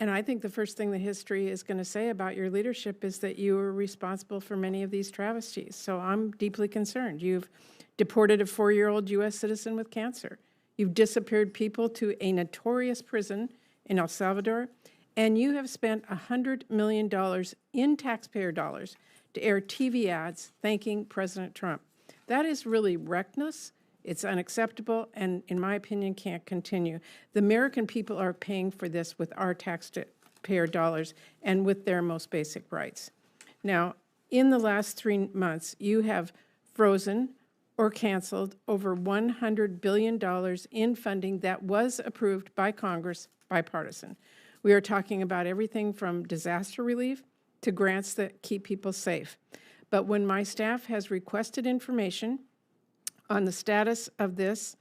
And I think the first thing that history is going to say about your leadership is that you were responsible for many of these travesties. So I'm deeply concerned. You've deported a 4-year-old U.S. citizen with cancer. You've disappeared people to a notorious prison in El Salvador. And you have spent $100 million in taxpayer dollars to air TV ads thanking President Trump. That is really reckless, it's unacceptable, and in my opinion, can't continue. The American people are paying for this with our taxpayer dollars and with their most basic rights. Now, in the last 3 months, you have frozen or canceled over $100 billion in funding that was approved by Congress, bipartisan. We are talking about everything from disaster relief to grants that keep people safe. But when my staff has requested information on the status of this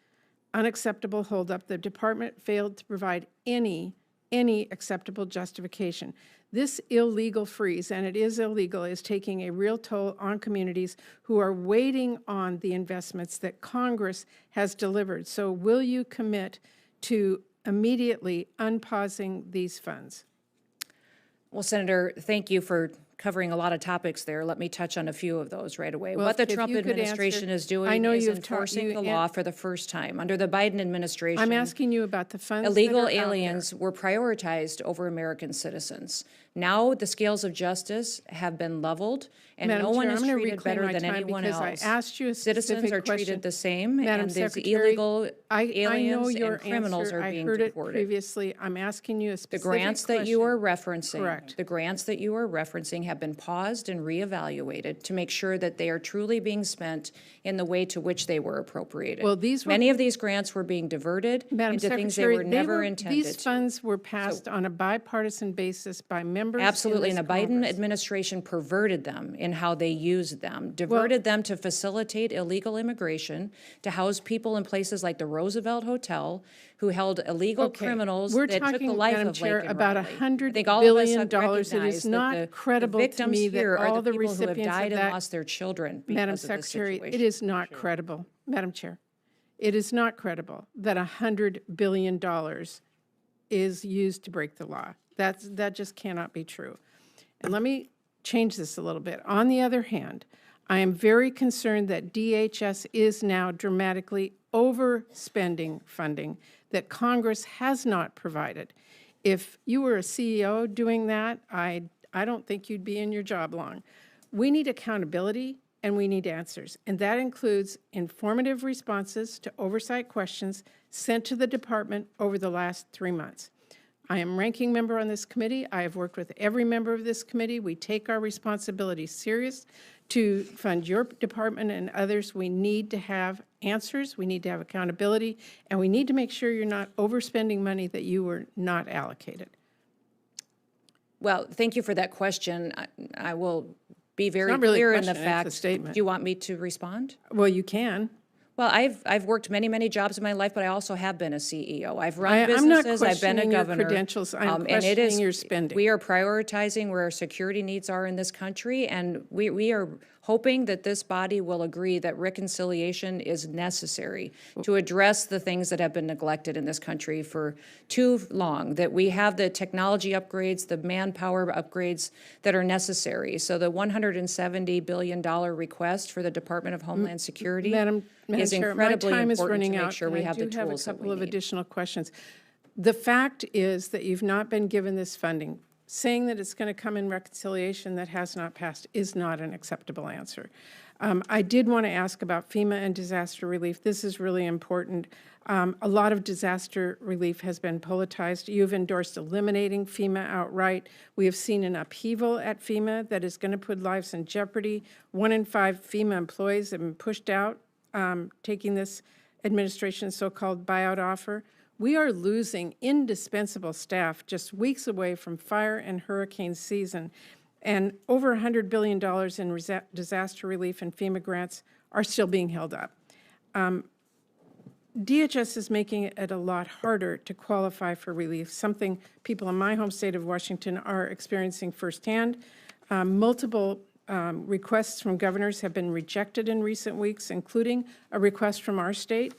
unacceptable holdup, the department failed to provide any acceptable justification. This illegal freeze, and it is illegal, is taking a real toll on communities who are waiting on the investments that Congress has delivered. So will you commit to immediately unpausing these funds? Well, Senator, thank you for covering a lot of topics there. Let me touch on a few of those right away. Well, what the if Trump you could administration answer- is doing I know is you've enforcing the law for the first time. Under the Biden administration, I'm asking you about the funds illegal that are out aliens were prioritized over American citizens. Now the scales of justice have been leveled, and Madam no one Chair, is I'm gonna treated reclaim better my than time anyone because else. I asked you a Citizens specific are question. treated the same, Madam and these Secretary, illegal I aliens know your and criminals answer. are being I heard it deported. previously. I'm asking you a The specific grants that you are question. referencing, Correct. the grants that you are referencing have been paused and reevaluated to make sure that they are truly being spent in the way to which they were appropriated. Well, these were- Many of these grants were being diverted Madam into things they Secretary, were never intended these to. funds were passed on a bipartisan basis by members Absolutely, in and this the Biden Congress. administration perverted them in how they used them, diverted them to facilitate illegal immigration, to house people in places like the Roosevelt Hotel, who held illegal Okay, criminals we're that took the talking, life Madam of Chair, Laken about Riley. $100 I think all of us billion. have It is recognized not that credible the to victims me that here are all the the people who have recipients of died and that- lost their children Madam because of this Secretary, situation. it is not credible. Madam Chair, it is not credible that $100 billion is used to break the law. That just cannot be true. And let me change this a little bit. On the other hand, I am very concerned that DHS is now dramatically overspending funding that Congress has not provided. If you were a CEO doing that, I don't think you'd be in your job long. We need accountability and we need answers. And that includes informative responses to oversight questions sent to the department over the last 3 months. I am ranking member on this committee. I have worked with every member of this committee. We take our responsibility serious to fund your department and others. We need to have answers, we need to have accountability, and we need to make sure you're not overspending money that you were not allocated. Well, thank you for that question. I will be very not really a clear in the question, it's a fact. statement. Do you want me to respond? Well, you can. Well, I've worked many jobs in my life, but I also have been a CEO. I've run I'm not businesses. I've been a questioning your governor. credentials. I'm and it questioning is your spending. We are prioritizing where our security needs are in this country, and we are hoping that this body will agree that reconciliation is necessary to address the things that have been neglected in this country for too long, that we have the technology upgrades, the manpower upgrades that are necessary. So the $170 billion request for the Department of Homeland Security Madam is Chair, incredibly my time is important running to make out, sure and we I have the do have a tools that we couple of need. additional questions. The fact is that you've not been given this funding. Saying that it's going to come in reconciliation that has not passed is not an acceptable answer. I did want to ask about FEMA and disaster relief. This is really important. A lot of disaster relief has been politicized. You've endorsed eliminating FEMA outright. We have seen an upheaval at FEMA that is going to put lives in jeopardy. 1 in 5 FEMA employees have been pushed out, taking this administration's so-called buyout offer. We are losing indispensable staff just weeks away from fire and hurricane season, and over $100 billion in disaster relief and FEMA grants are still being held up. DHS is making it a lot harder to qualify for relief, something people in my home state of Washington are experiencing firsthand. Multiple requests from governors have been rejected in recent weeks, including a request from our state.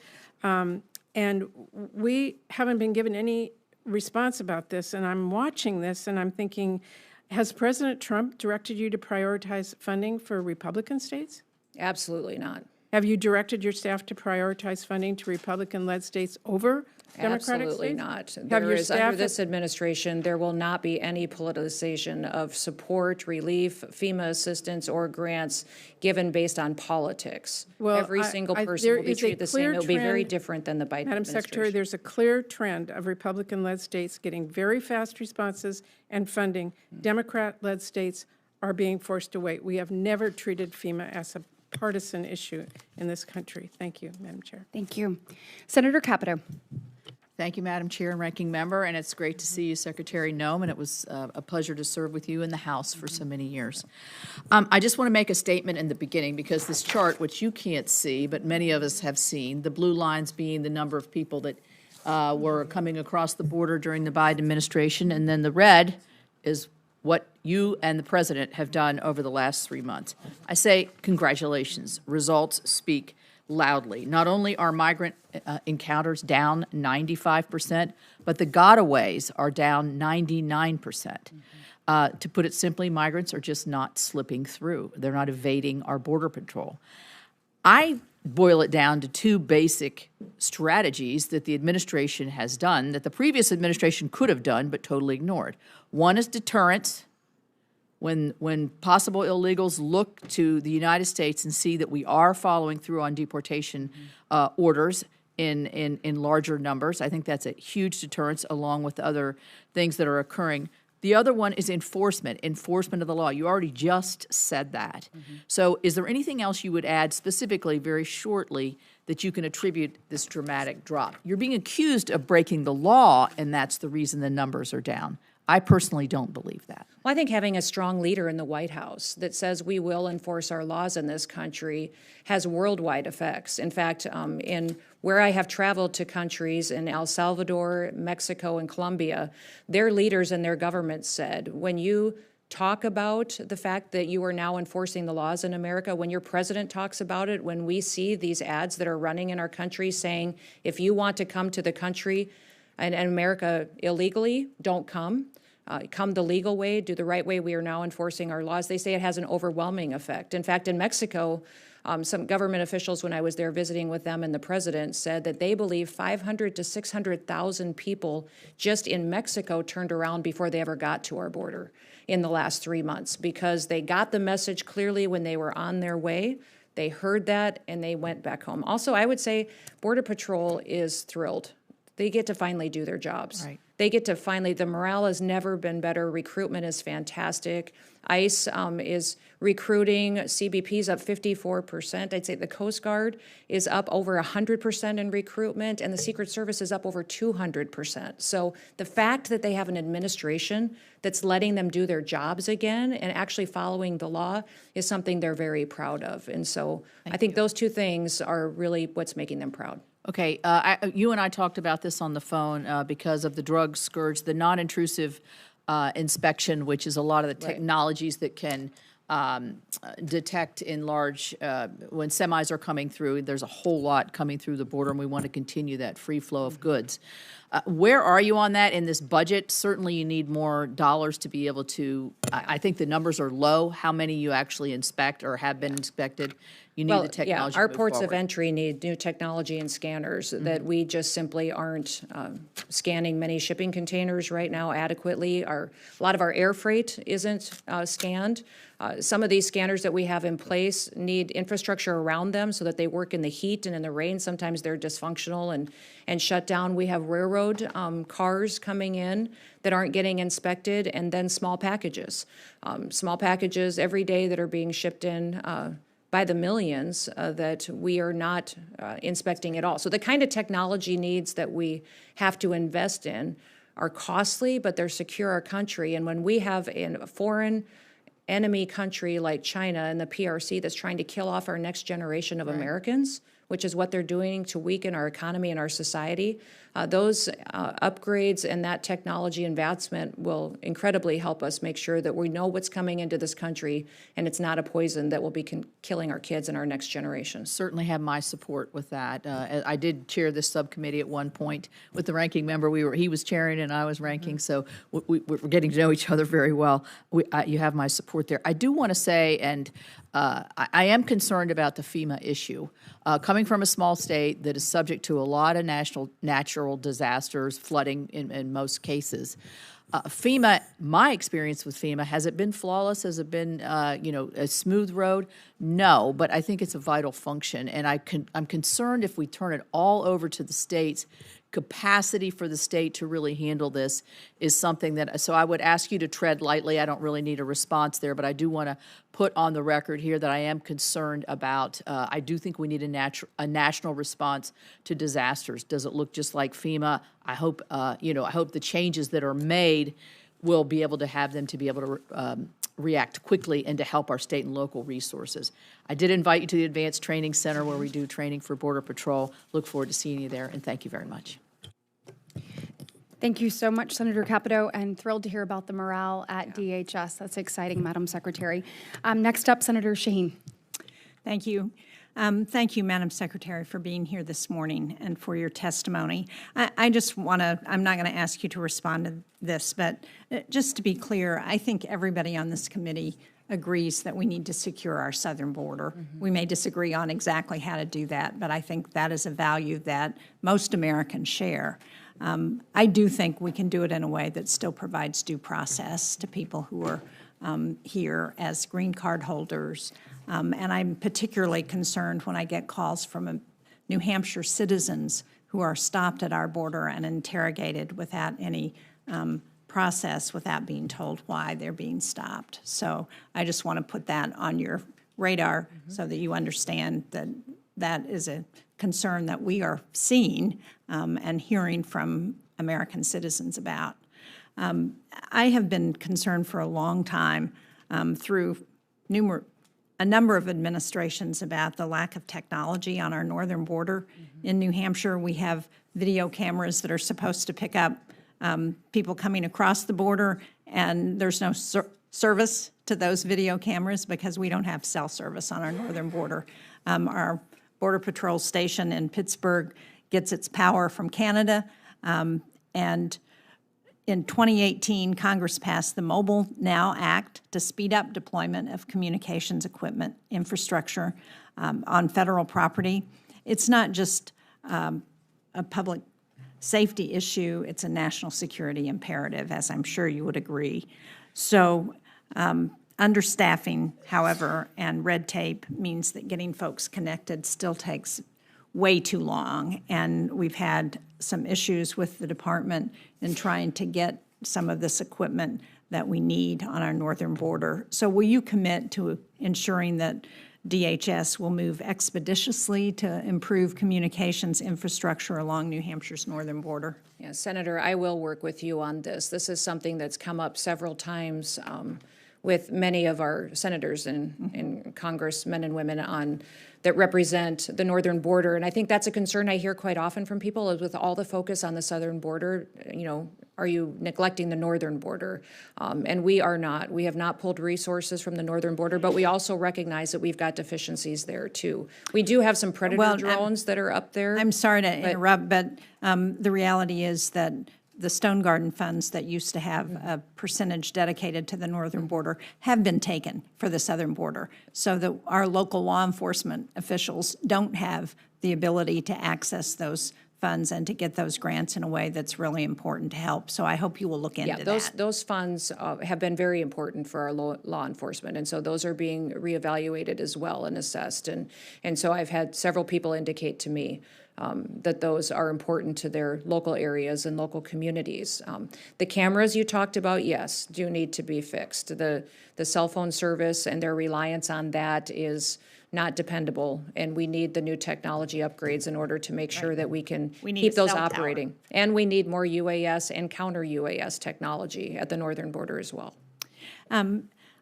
And we haven't been given any response about this, and I'm watching this and I'm thinking, has President Trump directed you to prioritize funding for Republican states? Absolutely not. Have you directed your staff to prioritize funding to Republican-led states over Democratic Absolutely states? not. Have There your is, under staff this administration, there will not be any politicization of support, relief, FEMA assistance, or grants given based on politics. Well, Every single person there will be is a treated the same. clear It will be very trend, different than the Biden Madam administration. Secretary, there's a clear trend of Republican-led states getting very fast responses and funding. Democrat-led states are being forced to wait. We have never treated FEMA as a partisan issue in this country. Thank you, Madam Chair. Thank you. Senator Capito. Thank you, Madam Chair and Ranking Member, and it's great to see you, Secretary Noem, and it was a pleasure to serve with you in the House for so many years. I just want to make a statement in the beginning, because this chart, which you can't see, but many of us have seen, the blue lines being the number of people that were coming across the border during the Biden administration, and then the red is what you and the President have done over the last 3 months. I say congratulations. Results speak loudly. Not only are migrant encounters down 95%, but the gotaways are down 99%. To put it simply, migrants are just not slipping through. They're not evading our border patrol. I boil it down to 2 basic strategies that the administration has done that the previous administration could have done but totally ignored. One is deterrence. When possible illegals look to the United States and see that we are following through on deportation orders in larger numbers, I think that's a huge deterrence, along with other things that are occurring. The other one is enforcement of the law. You already just said that. So is there anything else you would add specifically, very shortly, that you can attribute this dramatic drop? You're being accused of breaking the law, and that's the reason the numbers are down. I personally don't believe that. Well, I think having a strong leader in the White House that says we will enforce our laws in this country has worldwide effects. In fact, in where I have traveled to countries in El Salvador, Mexico, and Colombia, their leaders and their governments said, when you talk about the fact that you are now enforcing the laws in America, when your president talks about it, when we see these ads that are running in our country saying, if you want to come to the country and America illegally, don't come. come the legal way, do the right way. We are now enforcing our laws. They say it has an overwhelming effect. In fact, in Mexico, some government officials, when I was there visiting with them and the president, said that they believe 500 to 600,000 people just in Mexico turned around before they ever got to our border in the last 3 months, because they got the message clearly when they were on their way. They heard that and they went back home. Also, I would say Border Patrol is thrilled. They get to finally do their jobs. Right. They get to finally, the morale has never been better. Recruitment is fantastic. ICE is recruiting. CBP's up 54%. I'd say the Coast Guard is up over 100% in recruitment, and the Secret Service is up over 200%. So the fact that they have an administration that's letting them do their jobs again and actually following the law is something they're very proud of. And so I think those two things are really what's making them proud. Okay, you and I talked about this on the phone because of the drug scourge, the non-intrusive inspection, which is a lot of the technologies that can detect in large, when semis are coming through, there's a whole lot coming through the border, and we want to continue that free flow of goods. Where are you on that in this budget? Certainly you need more dollars to be able to, I think the numbers are low, how many you actually inspect or have been inspected. You need the technology. Yeah, our to move ports of forward. entry need new technology and scanners that we just simply aren't scanning many shipping containers right now adequately. A lot of our air freight isn't scanned. Some of these scanners that we have in place need infrastructure around them so that they work in the heat and in the rain. Sometimes they're dysfunctional and shut down. We have railroad cars coming in that aren't getting inspected, and then small packages. Small packages every day that are being shipped in by the millions that we are not inspecting at all. So the kind of technology needs that we have to invest in are costly, but they're secure our country. And when we have a foreign enemy country like China and the PRC that's trying to kill off our next generation of Americans, which is what they're doing to weaken our economy and our society, those upgrades and that technology advancement will incredibly help us make sure that we know what's coming into this country and it's not a poison that will be killing our kids and our next generation. Certainly have my support with that. I did chair this subcommittee at one point with the ranking member. He was chairing and I was ranking, so we're getting to know each other very well. You have my support there. I do want to say, and I am concerned about the FEMA issue. Coming from a small state that is subject to a lot of natural disasters, flooding in most cases, FEMA, my experience with FEMA, has it been flawless? Has it been, a smooth road? No, but I think it's a vital function. And I'm concerned if we turn it all over to the states, capacity for the state to really handle this is something that, so I would ask you to tread lightly. I don't really need a response there, but I do want to put on the record here that I am concerned about, I do think we need a national response to disasters. Does it look just like FEMA? I hope, I hope the changes that are made will be able to have them to be able to react quickly and to help our state and local resources. I did invite you to the Advanced Training Center where we do training for Border Patrol. Look forward to seeing you there, and thank you very much. Thank you so much, Senator Capito, and thrilled to hear about the morale at DHS. That's exciting, Madam Secretary. Next up, Senator Shaheen. Thank you. Thank you, Madam Secretary, for being here this morning and for your testimony. I just want to, I'm not going to ask you to respond to this, but just to be clear, I think everybody on this committee agrees that we need to secure our southern border. We may disagree on exactly how to do that, but I think that is a value that most Americans share. I do think we can do it in a way that still provides due process to people who are here as green card holders. And I'm particularly concerned when I get calls from New Hampshire citizens who are stopped at our border and interrogated without any process, without being told why they're being stopped. So I just want to put that on your radar so that you understand that that is a concern that we are seeing and hearing from American citizens about. I have been concerned for a long time through a number of administrations about the lack of technology on our northern border. In New Hampshire, we have video cameras that are supposed to pick up people coming across the border, and there's no service to those video cameras because we don't have cell service on our northern border. Our Border Patrol station in Pittsburgh gets its power from Canada, and In 2018, Congress passed the Mobile Now Act to speed up deployment of communications equipment infrastructure on federal property. It's not just a public safety issue, it's a national security imperative, as I'm sure you would agree. So understaffing, however, and red tape means that getting folks connected still takes way too long, and we've had some issues with the department in trying to get some of this equipment that we need on our northern border. So will you commit to ensuring that DHS will move expeditiously to improve communications infrastructure along New Hampshire's northern border? Yeah, Senator, I will work with you on this. This is something that's come up several times with many of our senators and congressmen and women that represent the northern border. And I think that's a concern I hear quite often from people is with all the focus on the southern border, are you neglecting the northern border? And we are not. We have not pulled resources from the northern border, but we also recognize that we've got deficiencies there too. We do have some Predator drones that are up there. I'm sorry to interrupt, but the reality is that the Stone Garden funds that used to have a percentage dedicated to the northern border have been taken for the southern border, so that our local law enforcement officials don't have the ability to access those funds and to get those grants in a way that's really important to help. So I hope you will look into that. Those funds have been very important for our law enforcement, and so those are being reevaluated as well and assessed. And so I've had several people indicate to me that those are important to their local areas and local communities. The cameras you talked about, yes, do need to be fixed. The cell phone service and their reliance on that is not dependable, and we need the new technology upgrades in order to make sure that we can keep those operating. And we need more UAS and counter UAS technology at the northern border as well. I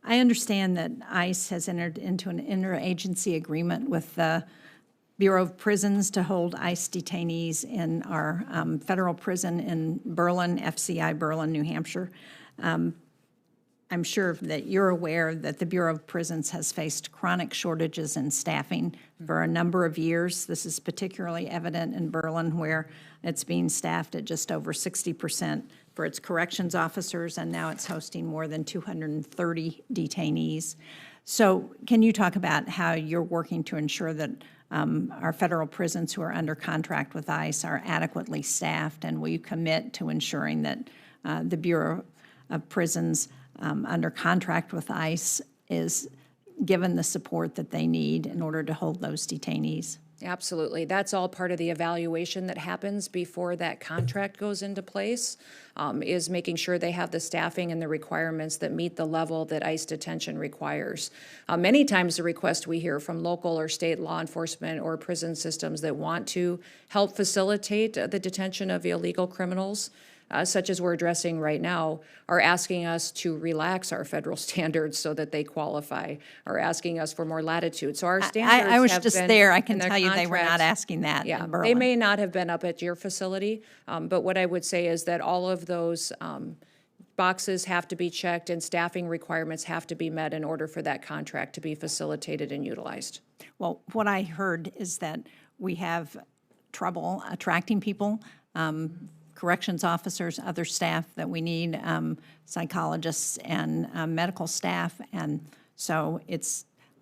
understand that ICE has entered into an interagency agreement with the Bureau of Prisons to hold ICE detainees in our federal prison in Berlin, FCI Berlin, New Hampshire. I'm sure that you're aware that the Bureau of Prisons has faced chronic shortages in staffing for a number of years. This is particularly evident in Berlin, where it's being staffed at just over 60% for its corrections officers, and now it's hosting more than 230 detainees. So can you talk about how you're working to ensure that our federal prisons who are under contract with ICE are adequately staffed, and will you commit to ensuring that the Bureau of Prisons under contract with ICE is given the support that they need in order to hold those detainees? Absolutely. That's all part of the evaluation that happens before that contract goes into place, is making sure they have the staffing and the requirements that meet the level that ICE detention requires. Many times the request we hear from local or state law enforcement or prison systems that want to help facilitate the detention of illegal criminals, such as we're addressing right now, are asking us to relax our federal standards so that they qualify, are asking us for more latitude. So our standards I was have just been, there. I can and their tell you they were not contracts- asking that Yeah, in Berlin. they may not have been up at your facility, but what I would say is that all of those boxes have to be checked and staffing requirements have to be met in order for that contract to be facilitated and utilized. Well, what I heard is that we have trouble attracting people, corrections officers, other staff that we need, psychologists and medical staff. And so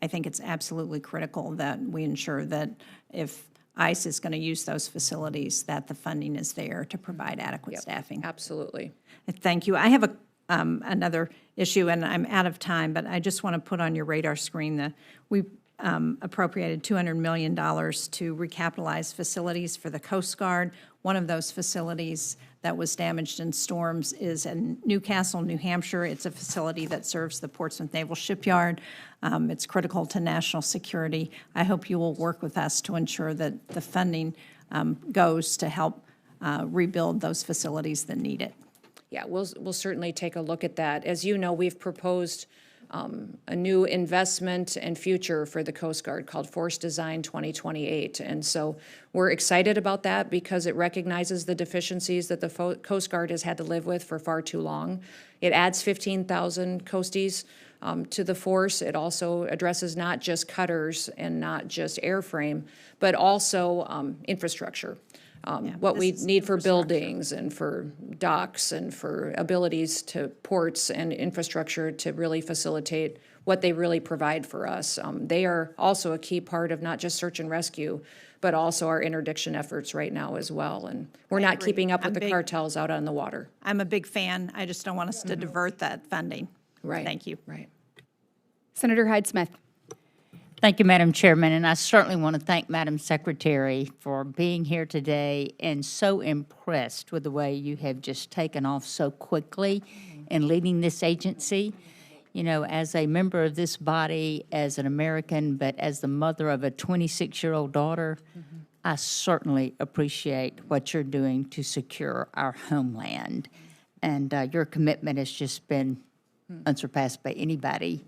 I think it's absolutely critical that we ensure that if ICE is going to use those facilities, that the funding is there to provide adequate staffing. Absolutely. Thank you. I have another issue, and I'm out of time, but I just want to put on your radar screen that we appropriated $200 million to recapitalize facilities for the Coast Guard. One of those facilities that was damaged in storms is in Newcastle, New Hampshire. It's a facility that serves the Portsmouth Naval Shipyard. It's critical to national security. I hope you will work with us to ensure that the funding goes to help rebuild those facilities that need it. Yeah, we'll certainly take a look at that. As you know, we've proposed a new investment and future for the Coast Guard called Force Design 2028. And so we're excited about that because it recognizes the deficiencies that the Coast Guard has had to live with for far too long. It adds 15,000 coasties to the force. It also addresses not just cutters and not just airframe, but also infrastructure. what we this is need for infrastructure. buildings and for docks and for abilities to ports and infrastructure to really facilitate what they really provide for us. They are also a key part of not just search and rescue, but also our interdiction efforts right now as well. And we're not agree. keeping up with I'm the big- cartels out on the water. I'm a big fan. I just don't want us to divert that funding. Right. Thank you. Right. Senator Hyde-Smith. Thank you, Madam Chairman, and I certainly want to thank Madam Secretary for being here today and so impressed with the way you have just taken off so quickly in leading this agency. You know, as a member of this body, as an American, but as the mother of a 26-year-old daughter, I certainly appreciate what you're doing to secure our homeland. And your commitment has just been unsurpassed by anybody.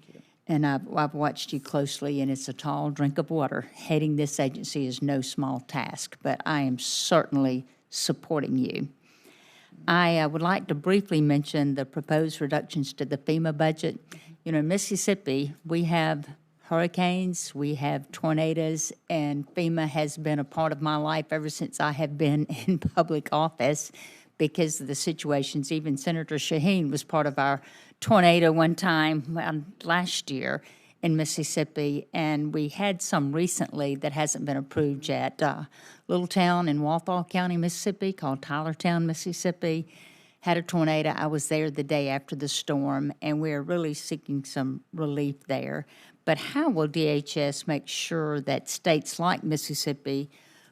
And I've watched you closely, and it's a tall drink of water. Heading this agency is no small task, but I am certainly supporting you. I would like to briefly mention the proposed reductions to the FEMA budget. You know, in Mississippi, we have hurricanes, we have tornadoes, and FEMA has been a part of my life ever since I have been in public office because of the situations. Even Senator Shaheen was part of our tornado one time last year in Mississippi, and we had some recently that hasn't been approved yet. Little town in Walthall County, Mississippi, called Tylertown, Mississippi, had a tornado. I was there the day after the storm, and we're really seeking some relief there. But how will DHS make sure that states like Mississippi,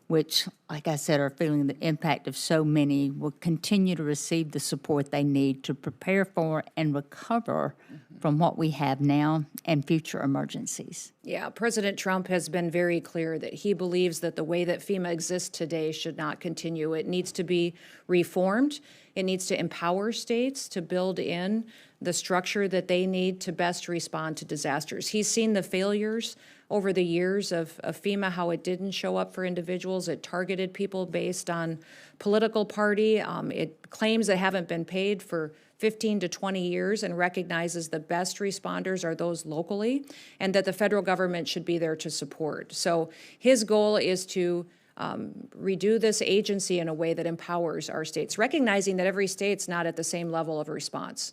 which, like I said, are feeling the impact of so many, will continue to receive the support they need to prepare for and recover from what we have now and future emergencies? Yeah, President Trump has been very clear that he believes that the way that FEMA exists today should not continue. It needs to be reformed. It needs to empower states to build in the structure that they need to best respond to disasters. He's seen the failures over the years of FEMA, how it didn't show up for individuals. It targeted people based on political party. It claims that haven't been paid for 15 to 20 years and recognizes the best responders are those locally and that the federal government should be there to support. So his goal is to redo this agency in a way that empowers our states, recognizing that every state's not at the same level of response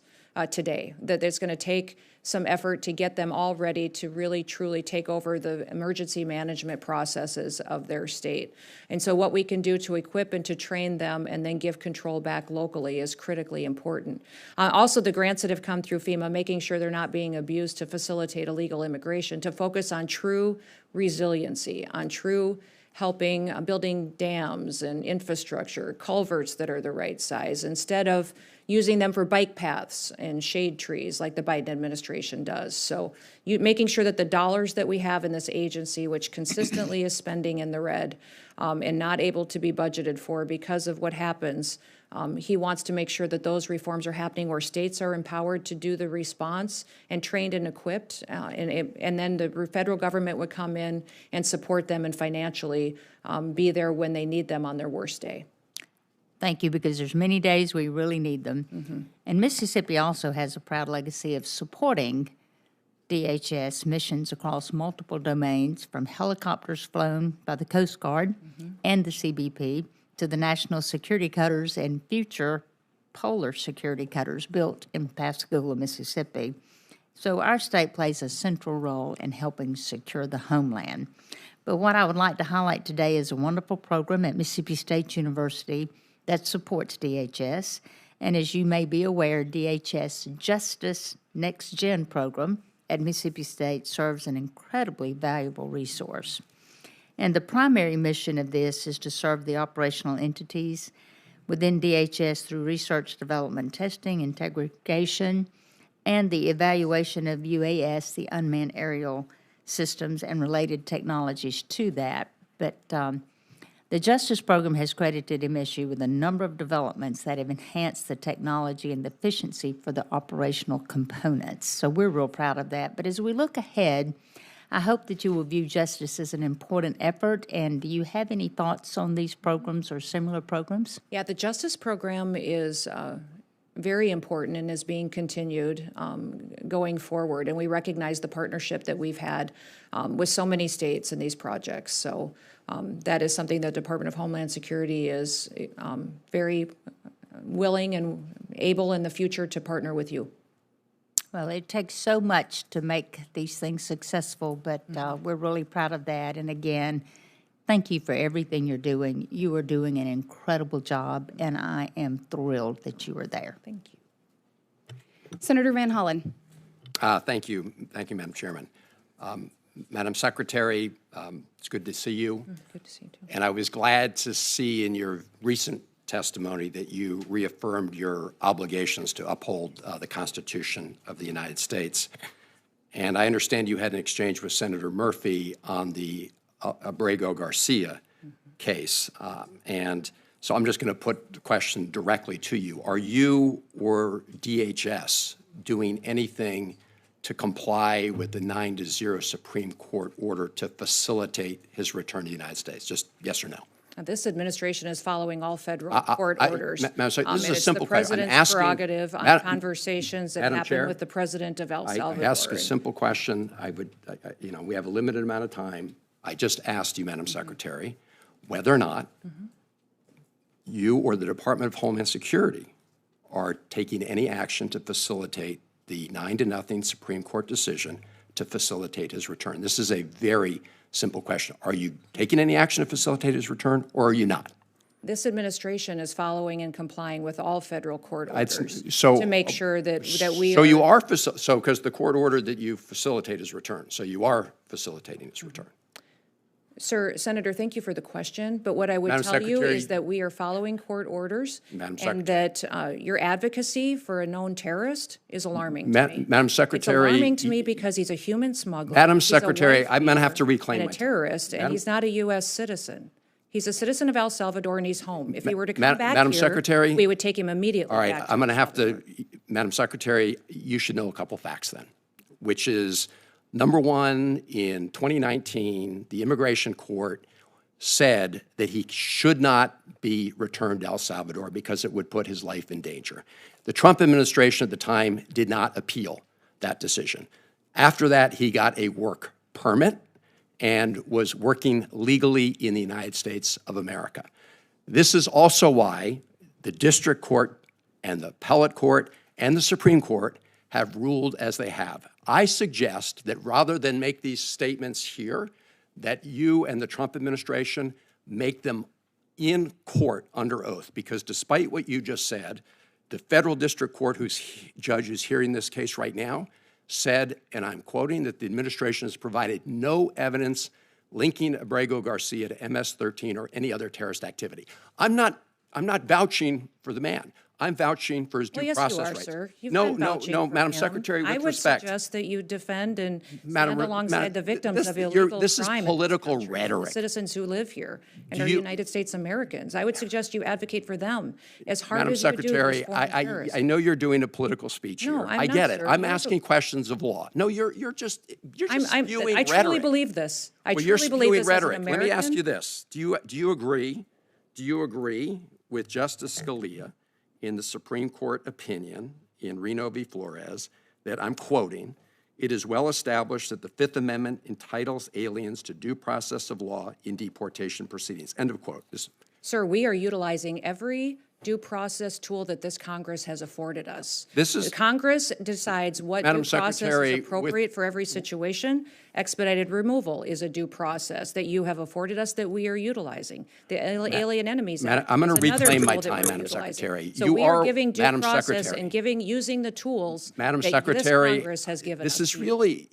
today, that it's going to take some effort to get them all ready to really truly take over the emergency management processes of their state. And so what we can do to equip and to train them and then give control back locally is critically important. Also, the grants that have come through FEMA, making sure they're not being abused to facilitate illegal immigration, to focus on true resiliency, on true helping building dams and infrastructure, culverts that are the right size, instead of using them for bike paths and shade trees like the Biden administration does. So making sure that the dollars that we have in this agency, which consistently is spending in the red and not able to be budgeted for because of what happens, he wants to make sure that those reforms are happening where states are empowered to do the response and trained and equipped, and then the federal government would come in and support them and financially be there when they need them on their worst day. Thank you, because there's many days we really need them. And Mississippi also has a proud legacy of supporting DHS missions across multiple domains, from helicopters flown by the Coast Guard and the CBP to the national security cutters and future polar security cutters built in Pascagoula, Mississippi. So our state plays a central role in helping secure the homeland. But what I would like to highlight today is a wonderful program at Mississippi State University that supports DHS. And as you may be aware, DHS Justice Next Gen program at Mississippi State serves an incredibly valuable resource. And the primary mission of this is to serve the operational entities within DHS through research, development, testing, integration, and the evaluation of UAS, the unmanned aerial systems, and related technologies to that. But the Justice Program has credited MSU with a number of developments that have enhanced the technology and the efficiency for the operational components. So we're real proud of that. But as we look ahead, I hope that you will view justice as an important effort. And do you have any thoughts on these programs or similar programs? Yeah, the Justice Program is very important and is being continued going forward. And we recognize the partnership that we've had with so many states in these projects. So that is something that the Department of Homeland Security is very willing and able in the future to partner with you. Well, it takes so much to make these things successful, but we're really proud of that. And again, thank you for everything you're doing. You are doing an incredible job, and I am thrilled that you are there. Thank you. Senator Van Hollen. Thank you. Thank you, Madam Chairman. Madam Secretary, it's good to see you. Good to see you, too. And I was glad to see in your recent testimony that you reaffirmed your obligations to uphold the Constitution of the United States. And I understand you had an exchange with Senator Murphy on the Abrego-Garcia case. And so I'm just going to put the question directly to you. Are you or DHS doing anything to comply with the 9-0 Supreme Court order to facilitate his return to the United States? Just yes or no? This administration is following all federal court orders. Madam Secretary, this is a simple question. question. I'm It's the asking- prerogative on Madam- conversations that Madam happen Chair, with the president of El Salvador. I ask a simple question. We have a limited amount of time. I just asked you, Madam Secretary, whether or not you or the Department of Homeland Security are taking any action to facilitate the 9-0 Supreme Court decision to facilitate his return. This is a very simple question. Are you taking any action to facilitate his return, or are you not? This administration is following and complying with all federal court I'd- orders so- to make sure that we So are. you are, because the court ordered that you facilitate his return, so you are facilitating his return. Sir, Senator, thank you for the question, but what I would Madam tell you Secretary- is that we are following court orders. Madam And that your advocacy for a known terrorist is alarming to me. Madam Secretary. It's alarming to me because he's a human smuggler. Madam he's a Secretary, wife I'm going to have to beater, reclaim and my a time. terrorist, and Madam- he's not a U.S. citizen. He's a citizen of El Salvador, and he's home. If he were to come Madam- back Madam here, Secretary- we would take him immediately All right, back I'm going to El have Salvador. to, Madam Secretary, you should know a couple facts then, which is, number one, in 2019, the Immigration Court said that he should not be returned to El Salvador because it would put his life in danger. The Trump administration at the time did not appeal that decision. After that, he got a work permit and was working legally in the United States of America. This is also why the district court and the appellate court and the Supreme Court have ruled as they have. I suggest that rather than make these statements here, that you and the Trump administration make them in court under oath, because despite what you just said, the federal district court whose judge is hearing this case right now said, and I'm quoting, that the administration has provided no evidence linking Abrego Garcia to MS-13 or any other terrorist activity. I'm not vouching for the man. I'm vouching for his due Well, yes, process you are, rights. sir. You've No, been no, vouching no, for Madam him. Secretary, with I would respect. suggest that you defend and Madam- stand alongside Madam, the victims this- of you're- illegal this is crime in this political country, the rhetoric. citizens who live here and Do are you- United States Americans. I would suggest you advocate for them as hard Madam as you do Secretary, those foreign terrorists. I know you're doing a political speech No, here. I'm I not, get it. sir. I'm You're asking questions of law. No, you're just spewing I truly rhetoric. believe this. I Well, you're truly believe spewing this rhetoric. as an Let American. me ask you this. Do you agree with Justice Scalia in the Supreme Court opinion in Reno v. Flores that, I'm quoting, "It is well established that the Fifth Amendment entitles aliens to due process of law in deportation proceedings." End of quote. Sir, we are utilizing every due process tool that this Congress has afforded us. This is- The Congress decides what Madam due process Secretary, is with- appropriate for every situation. Expedited removal is a due process that you have afforded us that we are utilizing. The Alien Enemies Act I'm gonna is another reclaim my tool that time, we're Madam utilizing. Secretary. So You we are are- giving due Madam process Secretary. and using the tools Madam that Secretary, this Congress has given us. this is really,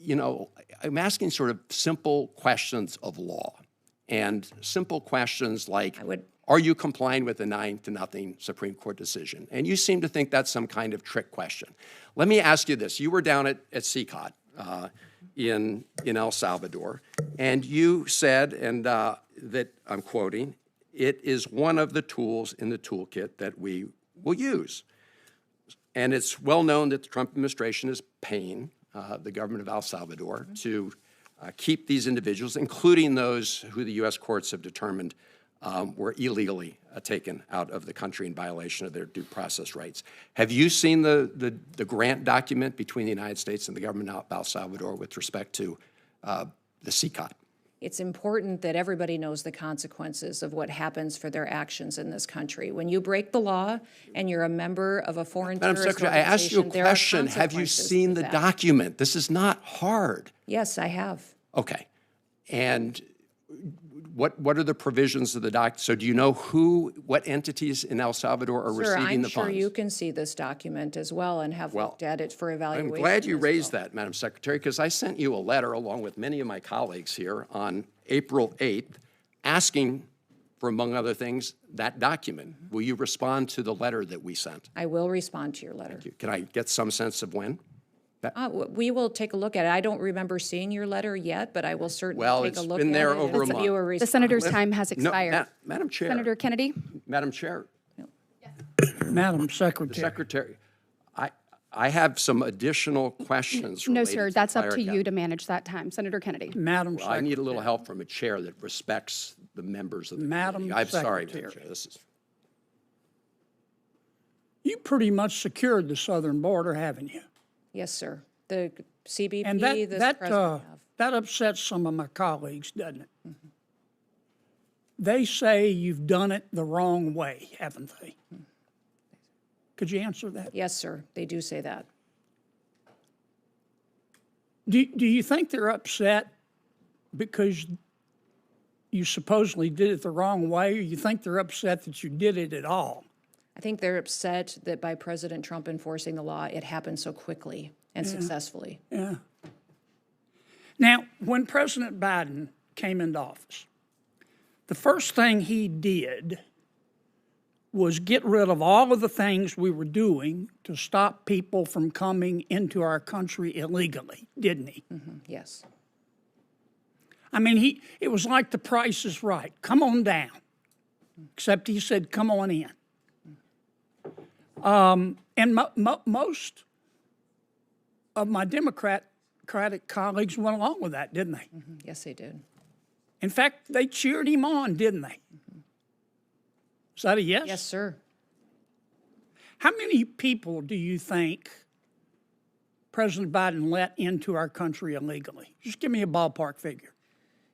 I'm asking sort of simple questions of law and simple questions like, are you complying with the 9-0 Supreme Court decision? And you seem to think that's some kind of trick question. Let me ask you this. You were down at CCOT in El Salvador, and you said, and that, I'm quoting, "It is one of the tools in the toolkit that we will use." And it's well known that the Trump administration is paying the government of El Salvador to keep these individuals, including those who the U.S. courts have determined were illegally taken out of the country in violation of their due process rights. Have you seen the grant document between the United States and the government of El Salvador with respect to the CCOT? It's important that everybody knows the consequences of what happens for their actions in this country. When you break the law and you're a member of a foreign Madam terrorist Secretary, I asked you a organization, there are question. Have you consequences seen to the that. document? This is not hard. Yes, I have. Okay. And what are the provisions of the doc? So do you know what entities in El Salvador are Sir, receiving I'm the sure funds? you can see this document as well and have looked at it for I'm evaluation. glad you as raised well. that, Madam Secretary, because I sent you a letter along with many of my colleagues here on April 8th asking for, among other things, that document. Will you respond to the letter that we sent? I will respond to your letter. Can I get some sense of when? We will take a look at it. I don't remember seeing your letter yet, but I will certainly Well, take it's a look been at there it over and a give you month. a The response. senator's time has No, expired. Madam Chair. Senator Kennedy? Madam Chair, Madam the Secretary. Secretary, I have some additional questions. No, related sir, to that's up fire to cap. you to manage that time. Senator Kennedy? Madam Well, I Secretary. need a little help from a chair that respects the members of the Madam committee. I'm sorry, Madam Secretary. Chair. This is You pretty much secured the southern border, haven't you? Yes, sir. The CBP, And this that president have. that upsets some of my colleagues, doesn't it? They say you've done it the wrong way, haven't they? Could you answer that? Yes, sir. They do say that. Do you think they're upset because you supposedly did it the wrong way, or you think they're upset that you did it at all? I think they're upset that by President Trump enforcing the law, it happened so quickly and successfully. Yeah. Now, when President Biden came into office, the first thing he did was get rid of all of the things we were doing to stop people from coming into our country illegally, didn't he? Yes. I mean, it was like The Price is Right. Come on down. Except he said, come on in. And most of my Democratic colleagues went along with that, didn't they? Yes, they did. In fact, they cheered him on, didn't they? Is that a yes? Yes, sir. How many people do you think President Biden let into our country illegally? Just give me a ballpark figure.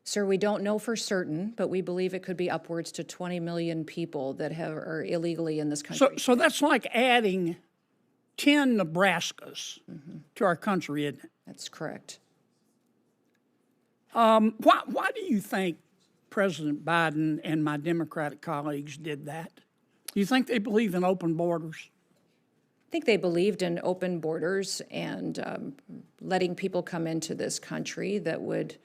Sir, we don't know for certain, but we believe it could be upwards to 20 million people that are illegally in this country. So that's like adding 10 Nebraskas to our country, isn't it? That's correct. Why do you think President Biden and my Democratic colleagues did that? Do you think they believe in open borders? I think they believed in open borders and letting people come into this country that would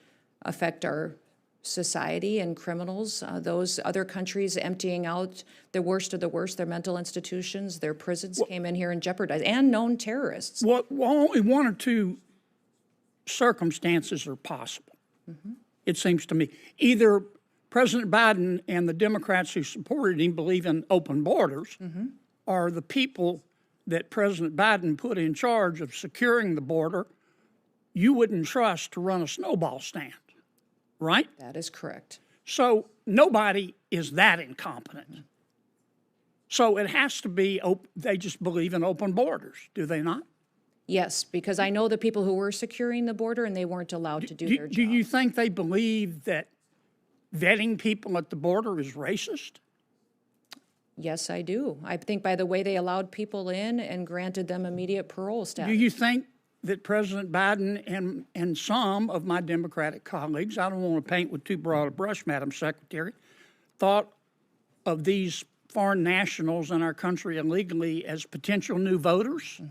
affect our society and criminals. Those other countries emptying out the worst of the worst, their mental institutions, their prisons came in here and jeopardized, and known terrorists. Well, only one or two circumstances are possible, it seems to me. Either President Biden and the Democrats who supported him believe in open borders, or the people that President Biden put in charge of securing the border, you wouldn't trust to run a snowball stand, right? That is correct. So nobody is that incompetent. So it has to be, they just believe in open borders, do they not? Yes, because I know the people who were securing the border and they weren't allowed to do their job. Do you think they believe that vetting people at the border is racist? Yes, I do. I think by the way they allowed people in and granted them immediate parole status. Do you think that President Biden and some of my Democratic colleagues, I don't want to paint with too broad a brush, Madam Secretary, thought of these foreign nationals in our country illegally as potential new voters?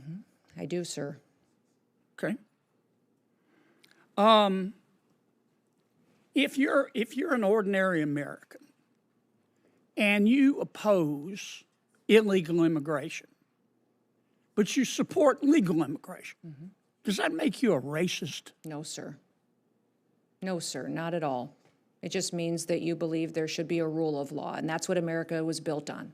I do, sir. Okay. If you're an ordinary American and you oppose illegal immigration, but you support legal immigration, does that make you a racist? No, sir. No, sir, not at all. It just means that you believe there should be a rule of law, and that's what America was built on.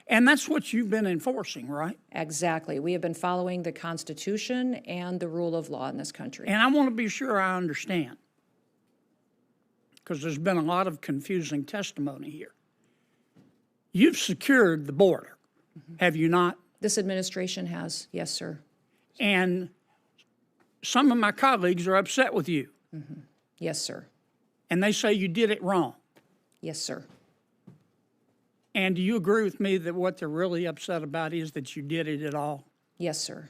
And that's what you've been enforcing, right? Exactly. We have been following the Constitution and the rule of law in this country. And I want to be sure I understand, because there's been a lot of confusing testimony here. You've secured the border, have you not? This administration has, yes, sir. And some of my colleagues are upset with you, Yes, sir. and they say you did it wrong. Yes, sir. And do you agree with me that what they're really upset about is that you did it at all? Yes, sir.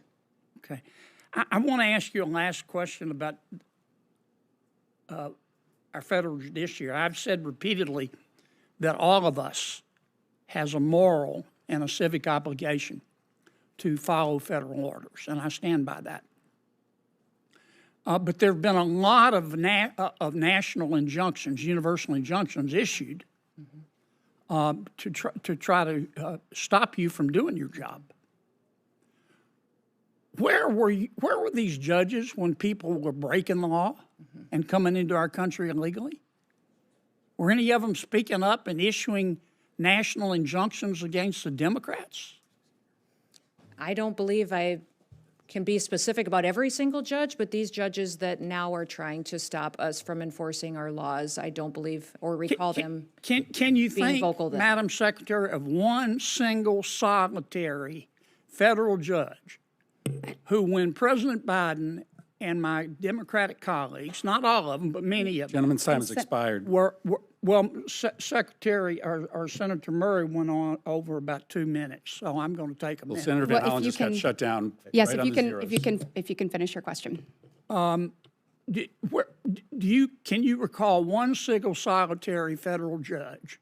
Okay. I want to ask you a last question about our federal judiciary. I've said repeatedly that all of us has a moral and a civic obligation to follow federal orders, and I stand by that. But there have been a lot of national injunctions, universal injunctions issued to try to stop you from doing your job. Where were these judges when people were breaking the law and coming into our country illegally? Were any of them speaking up and issuing national injunctions against the Democrats? I don't believe I can be specific about every single judge, but these judges that now are trying to stop us from enforcing our laws, I don't believe or recall them. Can you being think, vocal then. Madam Secretary, of one single solitary federal judge who, when President Biden and my Democratic colleagues, not all of them, but many of them, Gentleman's time has expired. Secretary or Senator Murray went on over about 2 minutes, so I'm going to take a minute. Senator Van Well, if Hollen you just got can- shut down. Yes, right if on you the can, zeros. if you can finish your question. Can you recall one single solitary federal judge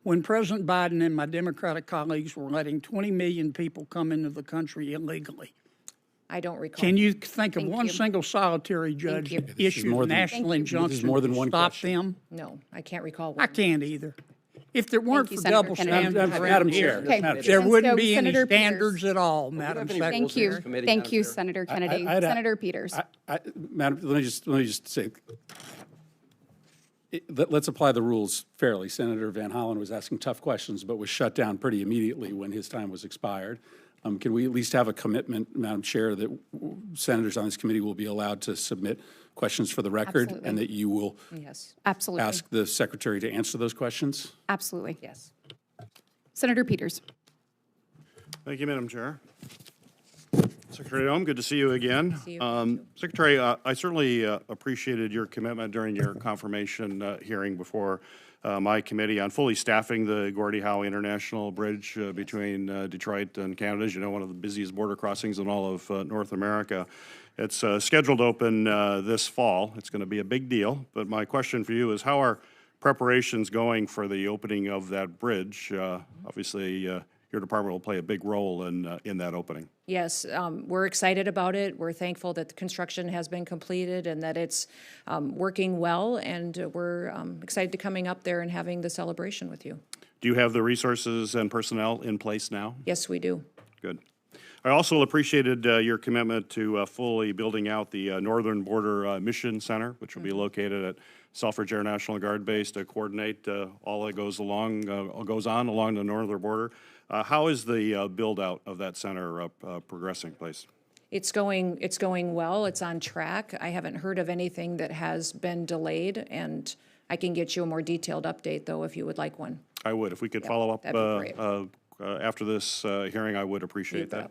when President Biden and my Democratic colleagues were letting 20 million people come into the country illegally? I don't recall. Can you think of Thank one you. single solitary judge you. that issued a national This is injunction more to than one stop question. them? No, I can't recall I one. can't either. If there weren't you, for Senator double Kennedy. standards Madam around Chair, here, Okay. Madam there And wouldn't so be any Senator Peters- standards at all, Madam any Secretary. Thank you. Committee, Thank Madam you, Chair. Senator Kennedy. I'd- Senator Peters. Madam, let me just say, let's apply the rules fairly. Senator Van Hollen was asking tough questions, but was shut down pretty immediately when his time was expired. Can we at least have a commitment, Madam Chair, that senators on this committee will be allowed to submit questions for the record, Absolutely. and that you will Yes, Absolutely. ask the secretary to answer those questions? Absolutely. yes. Senator Peters. Thank you, Madam Chair. Secretary Noem, good to see you again. See you. Secretary, I certainly appreciated your commitment during your confirmation hearing before my committee on fully staffing the Gordie Howe International Bridge between Detroit and Canada. As you know, one of the busiest border crossings in all of North America. It's scheduled to open this fall. It's going to be a big deal. But my question for you is, how are preparations going for the opening of that bridge? Obviously, your department will play a big role in that opening. Yes, we're excited about it. We're thankful that the construction has been completed and that it's working well, and we're excited to coming up there and having the celebration with you. Do you have the resources and personnel in place now? Yes, we do. Good. I also appreciated your commitment to fully building out the Northern Border Mission Center, which will be located at Selfridge Air National Guard Base to coordinate all that goes on along the northern border. How is the build-out of that center progressing, please? It's going well. It's on track. I haven't heard of anything that has been delayed, and I can get you a more detailed update, though, if you would like one. I would. If we could follow up that'd be after this hearing, I would appreciate Keep it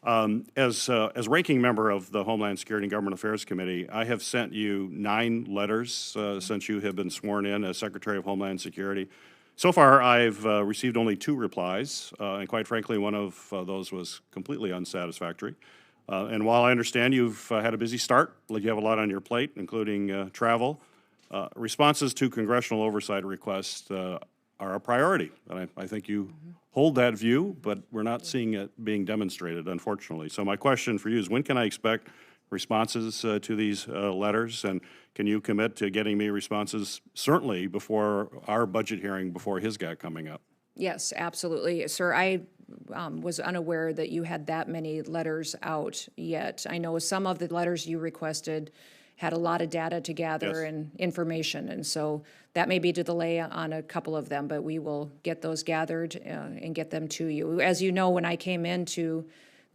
that. As ranking member of the Homeland Security and Government Affairs Committee, I have sent you 9 letters since you have been sworn in as Secretary of Homeland Security. So far, I've received only 2 replies, and quite frankly, one of those was completely unsatisfactory. And while I understand you've had a busy start, like you have a lot on your plate, including travel, responses to congressional oversight requests are a priority. And I think you hold that view, but we're not seeing it being demonstrated, unfortunately. So my question for you is, when can I expect responses to these letters? And can you commit to getting me responses certainly before our budget hearing, before his GAC coming up? Yes, absolutely. Sir, I was unaware that you had that many letters out yet. I know some of the letters you requested had a lot of data to gather Yes. and information, and so that may be a delay on a couple of them, but we will get those gathered and get them to you. As you know, when I came into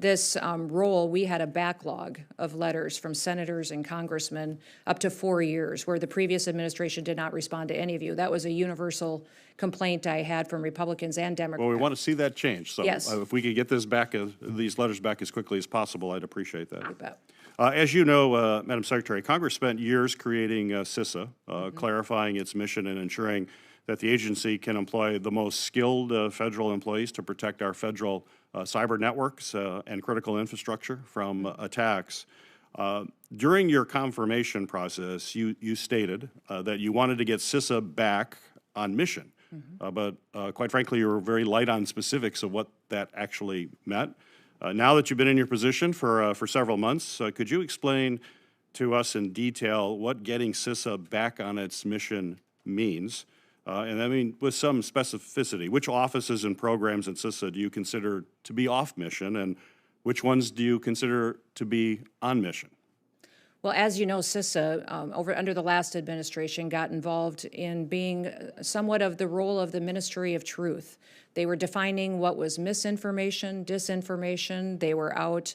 this role, we had a backlog of letters from senators and congressmen up to 4 years where the previous administration did not respond to any of you. That was a universal complaint I had from Republicans and Democrats. Well, we want to see that change. So Yes. if we could get this back, these letters back as quickly as possible, I'd appreciate that. You bet. As you know, Madam Secretary, Congress spent years creating CISA, clarifying its mission and ensuring that the agency can employ the most skilled federal employees to protect our federal cyber networks and critical infrastructure from attacks. During your confirmation process, you stated that you wanted to get CISA back on mission. But quite frankly, you were very light on specifics of what that actually meant. Now that you've been in your position for several months, could you explain to us in detail what getting CISA back on its mission means? And I mean, with some specificity, which offices and programs in CISA do you consider to be off mission, and which ones do you consider to be on mission? Well, as you know, CISA, under the last administration, got involved in being somewhat of the role of the Ministry of Truth. They were defining what was misinformation, disinformation. They were out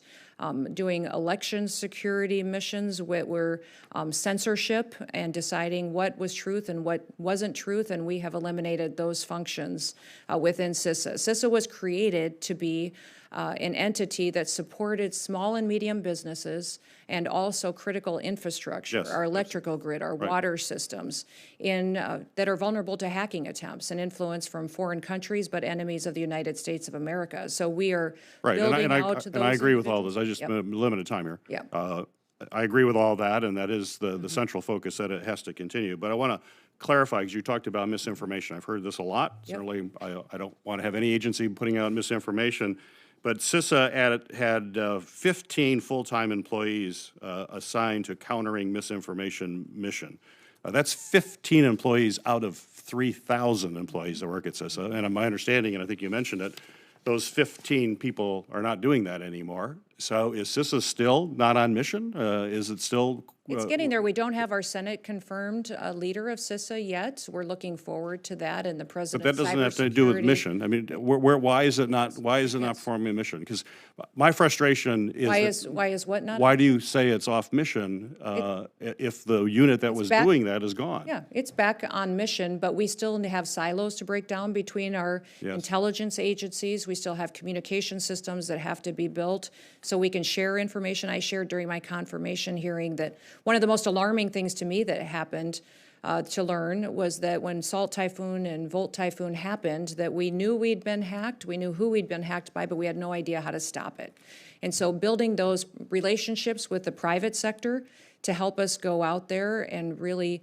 doing election security missions, what were censorship, and deciding what was truth and what wasn't truth, and we have eliminated those functions within CISA. CISA was created to be an entity that supported small and medium businesses and also critical infrastructure, Yes, our electrical grid, our water systems, that are vulnerable to hacking attempts and influence from foreign countries, but enemies of the United States of America. So we are building out to those. And I agree with all this. individuals. I just limited time here. Yep. I agree with all that, and that is the central focus that it has to continue. But I want to clarify, because you talked about misinformation. I've heard this a lot. Yep. Certainly, I don't want to have any agency putting out misinformation. But CISA had 15 full-time employees assigned to countering misinformation mission. That's 15 employees out of 3,000 employees that work at CISA. And my understanding, and I think you mentioned it, those 15 people are not doing that anymore. So is CISA still not on mission? Is it still? It's getting there. We don't have our Senate confirmed leader of CISA yet. We're looking forward to that, and the But president's that doesn't have to do with cybersecurity. mission. I mean, why is it not? Why is it not performing a mission? Because my frustration is Why is what not? why do you say it's off mission if the unit that was back- doing that is gone? Yeah, it's back on mission, but we still have silos to break down between our intelligence agencies. We still have communication systems that have to be built so we can share information. I shared during my confirmation hearing that one of the most alarming things to me that happened to learn was that when Salt Typhoon and Volt Typhoon happened, that we knew we'd been hacked, we knew who we'd been hacked by, but we had no idea how to stop it. And so building those relationships with the private sector to help us go out there and really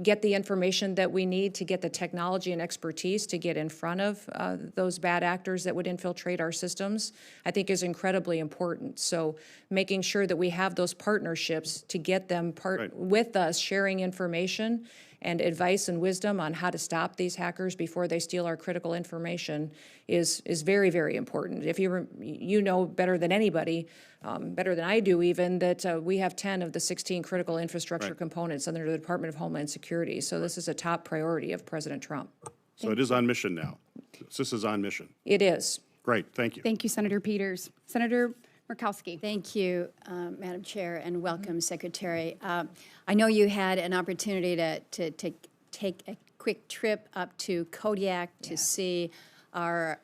get the information that we need to get the technology and expertise to get in front of those bad actors that would infiltrate our systems, I think is incredibly important. So making sure that we have those partnerships to get them with us, sharing information and advice and wisdom on how to stop these hackers before they steal our critical information is very, very important. If you know better than anybody, better than I do even, that we have 10 of the 16 critical infrastructure components under the Department of Homeland Security. So this is a top priority of President Trump. So it is on mission now. CISA is on mission. It is. Great, thank you. Thank you, Senator Peters. Senator Murkowski. Thank you, Madam Chair, and welcome, Secretary. I know you had an opportunity to take a quick trip up to Kodiak to see our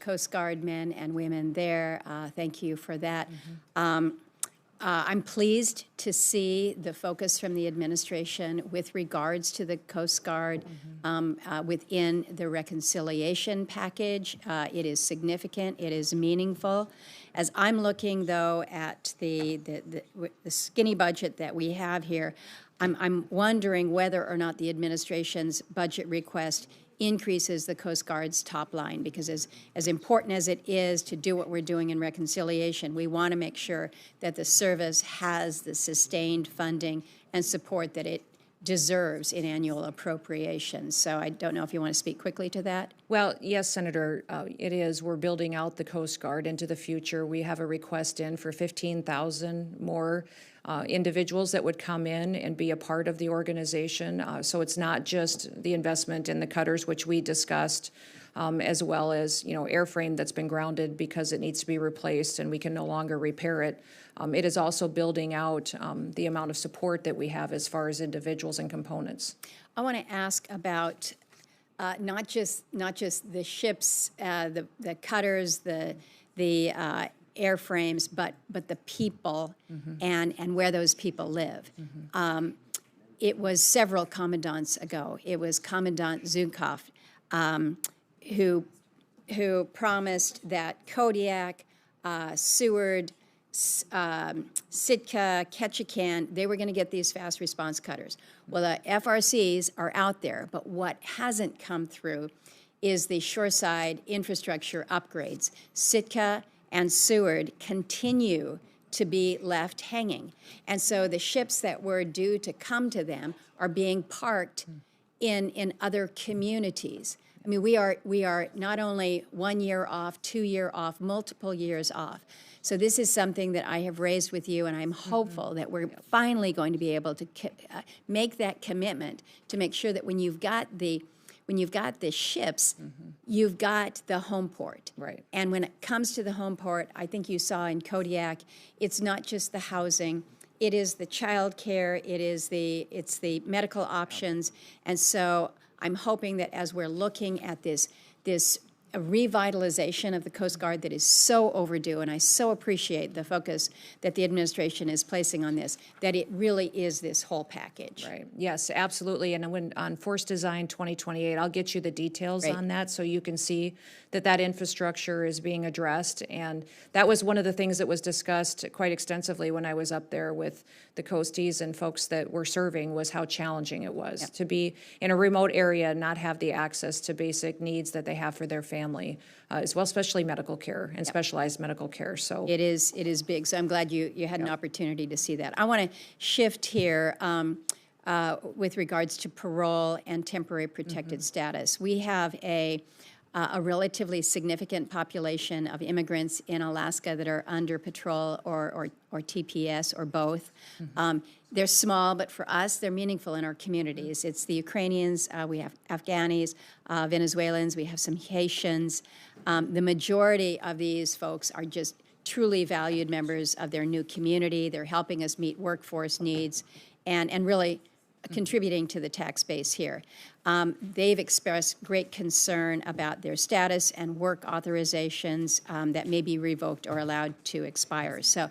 Coast Guard men and women there. Thank you for that. I'm pleased to see the focus from the administration with regards to the Coast Guard within the reconciliation package. It is significant. It is meaningful. As I'm looking, though, at the skinny budget that we have here, I'm wondering whether or not the administration's budget request increases the Coast Guard's top line, because as important as it is to do what we're doing in reconciliation, we want to make sure that the service has the sustained funding and support that it deserves in annual appropriations. So I don't know if you want to speak quickly to that. Well, yes, Senator, it is. We're building out the Coast Guard into the future. We have a request in for 15,000 more individuals that would come in and be a part of the organization. So it's not just the investment in the cutters, which we discussed, as well as, airframe that's been grounded because it needs to be replaced and we can no longer repair it. It is also building out the amount of support that we have as far as individuals and components. I want to ask about not just the ships, the cutters, the airframes, but the people and where those people live. It was several commandants ago. It was Commandant Zukov who promised that Kodiak, Seward, Sitka, Ketchikan, they were going to get these fast response cutters. Well, the FRCs are out there, but what hasn't come through is the shoreside infrastructure upgrades. Sitka and Seward continue to be left hanging. And so the ships that were due to come to them are being parked in other communities. I mean, we are not only 1 year off, 2 year off, multiple years off. So this is something that I have raised with you, and I'm hopeful that we're finally going to be able to make that commitment to make sure that when you've got the ships, you've got the home port. Right. And when it comes to the home port, I think you saw in Kodiak, it's not just the housing, it is the child care, it's the medical options. And so I'm hoping that as we're looking at this a revitalization of the Coast Guard that is so overdue, and I so appreciate the focus that the administration is placing on this, that it really is this whole package. Right. Yes, absolutely. And when on Force Design 2028, I'll get you the details on that so you can see that infrastructure is being addressed. And that was one of the things that was discussed quite extensively when I was up there with the Coasties and folks that were serving, was how challenging it was to be in a remote area and not have the access to basic needs that they have for their family, as well, especially medical care and specialized medical care. So it is big. So I'm glad you had an opportunity to see that. I want to shift here with regards to parole and temporary protected status. We have a relatively significant population of immigrants in Alaska that are under patrol or TPS or both. They're small, but for us, they're meaningful in our communities. It's the Ukrainians, we have Afghanis, Venezuelans, we have some Haitians. The majority of these folks are just truly valued members of their new community. They're helping us meet workforce needs and really contributing to the tax base here. They've expressed great concern about their status and work authorizations that may be revoked or allowed to expire. So